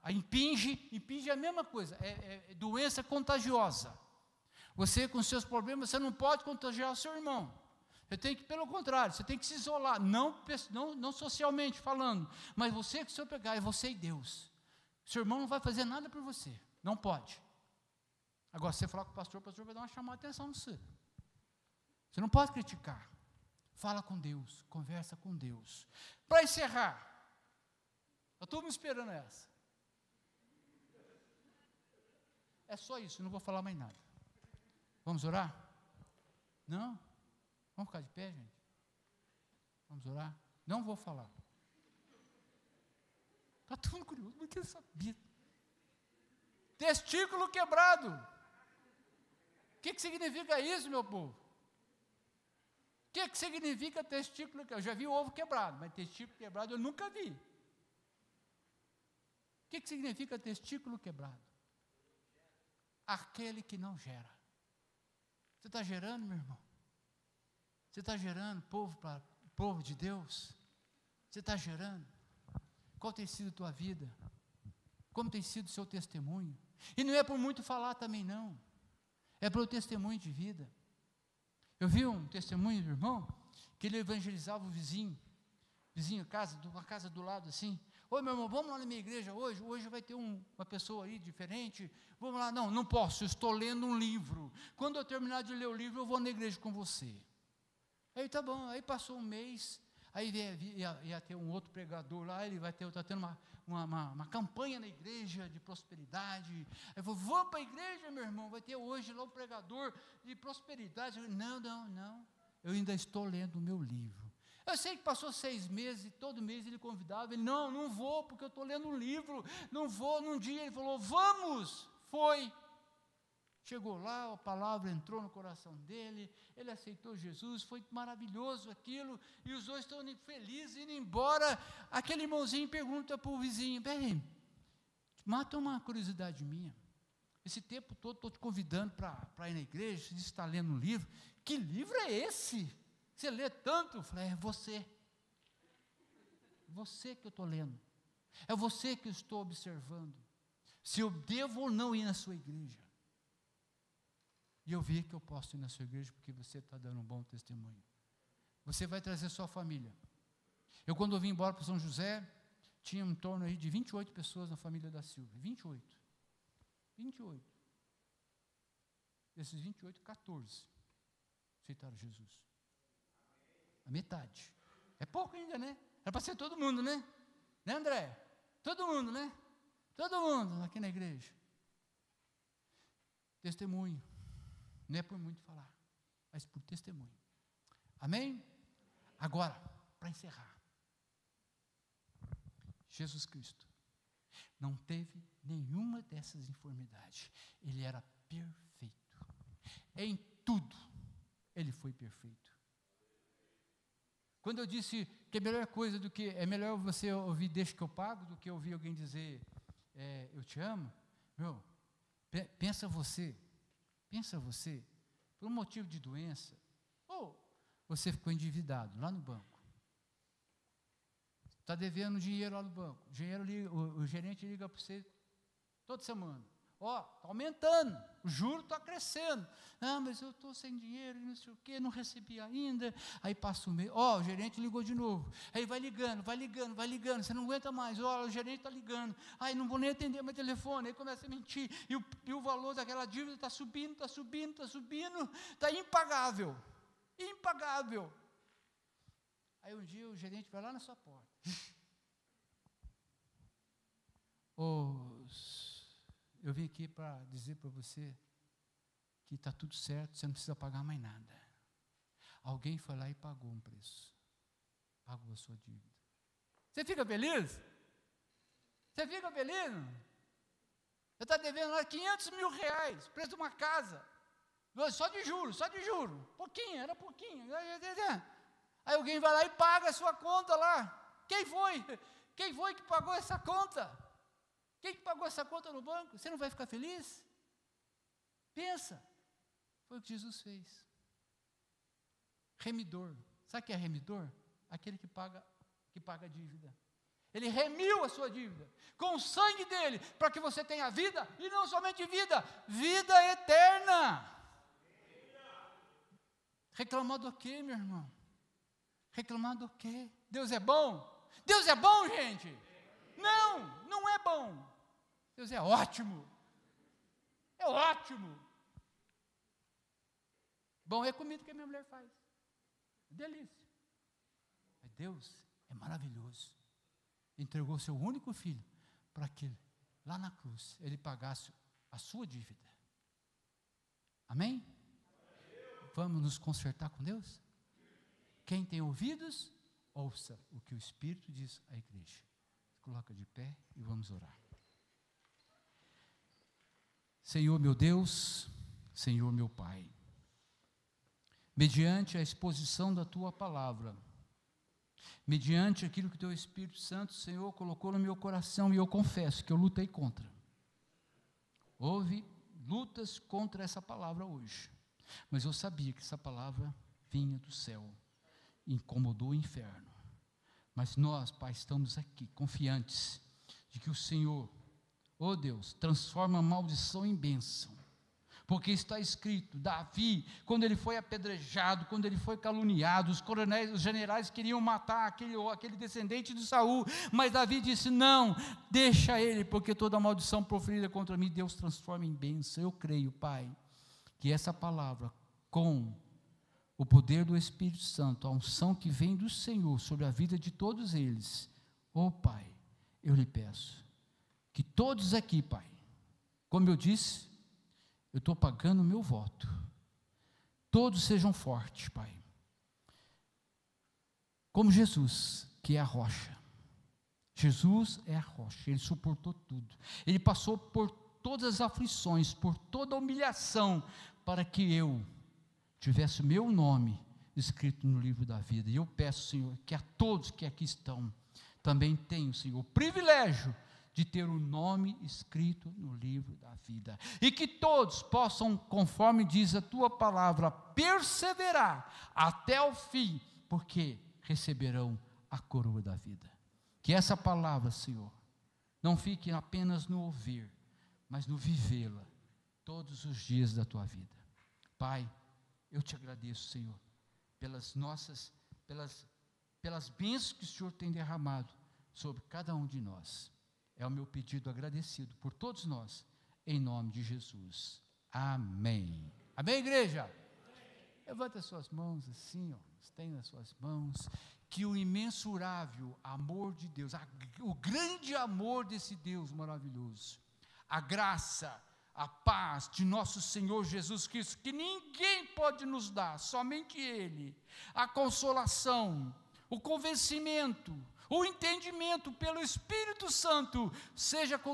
S2: a impinge é a mesma coisa, é doença contagiosa. Você com seus problemas, você não pode contagiar o seu irmão. Você tem que, pelo contrário, você tem que se isolar, não socialmente falando, mas você que se eu pegar, é você e Deus. Seu irmão não vai fazer nada por você, não pode. Agora, se você falar com o pastor vai dar uma chamada de atenção no você. Você não pode criticar. Fala com Deus, conversa com Deus. Para encerrar, eu estou me esperando essa. É só isso, não vou falar mais nada. Vamos orar? Não? Vamos ficar de pé, gente? Vamos orar? Não vou falar. Está todo mundo curioso, mas quer saber? Testículo quebrado. O que significa isso, meu povo? O que significa testículo quebrado? Eu já vi ovo quebrado, mas testículo quebrado eu nunca vi. O que significa testículo quebrado? Aquele que não gera. Você está gerando, meu irmão? Você está gerando povo de Deus? Você está gerando? Qual tem sido a tua vida? Como tem sido o seu testemunho? E não é por muito falar também não. É pelo testemunho de vida. Eu vi um testemunho do irmão, que ele evangelizava o vizinho, uma casa do lado assim. Oi, meu irmão, vamos lá na minha igreja hoje vai ter uma pessoa aí diferente, vamos lá. Não posso, eu estou lendo um livro, quando eu terminar de ler o livro, eu vou na igreja com você. Aí tá bom, aí passou um mês, Aí ia ter um outro pregador lá, ele está tendo uma campanha na igreja de prosperidade. Aí eu falei, vamos para a igreja, meu irmão, vai ter hoje lá um pregador de prosperidade. Eu falei, não, eu ainda estou lendo o meu livro. Eu sei que passou 6 meses, e todo mês ele convidava, ele, não vou, porque eu estou lendo um livro, não vou. Num dia ele falou, vamos, foi. Chegou lá, a palavra entrou no coração dele, ele aceitou Jesus, foi maravilhoso aquilo, e os dois estão felizes, indo embora. Aquele irmãozinho pergunta para o vizinho, bem, mata uma curiosidade minha, esse tempo todo estou te convidando para ir na igreja, você está lendo um livro, que livro é esse? Você lê tanto? Eu falei, é você que eu estou lendo, é você que eu estou observando, se eu devo ou não ir na sua igreja. E eu vi que eu posso ir na sua igreja, porque você está dando um bom testemunho, você vai trazer sua família. Eu, quando eu vim embora para São José, tinha em torno aí de 28 pessoas na família da Silvia, 28, desses 28, 14 aceitaram Jesus. A metade. É pouco ainda, né? Era para ser todo mundo, né? Né, André? Todo mundo, né? Todo mundo aqui na igreja. Testemunho. Não é por muito falar, mas por testemunho. Amém? Agora, para encerrar. Jesus Cristo não teve nenhuma dessas enfermidades. Ele era perfeito. Em tudo, ele foi perfeito. Quando eu disse que é melhor você ouvir deixa que eu pago, do que ouvir alguém dizer eu te amo, pensa você, por um motivo de doença, ou você ficou endividado lá no banco, está devendo dinheiro lá no banco, o gerente liga para você toda semana, está aumentando, o juro está crescendo, mas eu estou sem dinheiro, não sei o quê, não recebi ainda. Aí passa o mês, o gerente ligou de novo, aí vai ligando, você não aguenta mais, o gerente está ligando, não vou nem atender meu telefone, aí começa a mentir, e o valor daquela dívida está subindo, está impagável, aí um dia o gerente vai lá na sua porta, eu vim aqui para dizer para você que está tudo certo, você não precisa pagar mais nada. Alguém foi lá e pagou um preço, pagou a sua dívida. Você fica feliz? Você está devendo lá 500 mil reais, preço de uma casa, só de juros, pouquinho, era pouquinho. Aí alguém vai lá e paga a sua conta lá. Quem foi que pagou essa conta? Quem que pagou essa conta no banco? Você não vai ficar feliz? Pensa, foi o que Jesus fez. Remidor, sabe o que é remidor? Aquele que paga a dívida. Ele remiu a sua dívida, com o sangue dele, para que você tenha vida, e não somente vida eterna. Reclamar do quê, meu irmão? Reclamar do quê? Deus é bom? Deus é bom, gente? Não é bom. Deus é ótimo. Bom é comida que a minha mulher faz. Delícia. Mas Deus é maravilhoso. Entregou seu único filho para que lá na cruz ele pagasse a sua dívida. Amém? Vamos nos consertar com Deus? Quem tem ouvidos, ouça o que o Espírito diz à igreja. Se coloca de pé e vamos orar. Senhor meu Deus, Senhor meu Pai, mediante a exposição da Tua palavra, mediante aquilo que Teu Espírito Santo, Senhor, colocou no meu coração, e eu confesso que eu lutei contra. Houve lutas contra essa palavra hoje, mas eu sabia que essa palavra vinha do céu, incomodou o inferno. Mas nós, Pai, estamos aqui confiantes de que o Senhor, Deus, transforma a maldição em bênção, porque está escrito, Davi, quando ele foi apedrejado, quando ele foi caluniado, os generais queriam matar aquele descendente de Saul, mas Davi disse, não, deixa ele, porque toda maldição proferida contra mim, Deus transforma em bênção. Eu creio, Pai, que essa palavra, com o poder do Espírito Santo, a unção que vem do Senhor sobre a vida de todos eles. Ó Pai, eu lhe peço que todos aqui, Pai, como eu disse, eu estou pagando o meu voto, todos sejam fortes, Pai, como Jesus, que é a rocha. Jesus é a rocha, Ele suportou tudo, Ele passou por todas as aflições, por toda a humilhação, para que eu tivesse o meu nome escrito no livro da vida. E eu peço, Senhor, que a todos que aqui estão, também tenham, Senhor, o privilégio de ter o nome escrito no livro da vida, e que todos possam, conforme diz a Tua palavra, perseverar até o fim, porque receberão a coroa da vida. Que essa palavra, Senhor, não fique apenas no ouvir, mas no vivê-la todos os dias da Tua vida. Pai, eu te agradeço, Senhor, pelas bênçãos que o Senhor tem derramado sobre cada um de nós. É o meu pedido agradecido por todos nós, em nome de Jesus. Amém. Amém, igreja? Levanta as suas mãos assim, ó, estenda as suas mãos, que o imensurável amor de Deus, o grande amor desse Deus maravilhoso, a graça, a paz de nosso Senhor Jesus Cristo, que ninguém pode nos dar, somente Ele, a consolação, o convencimento, o entendimento pelo Espírito Santo, seja com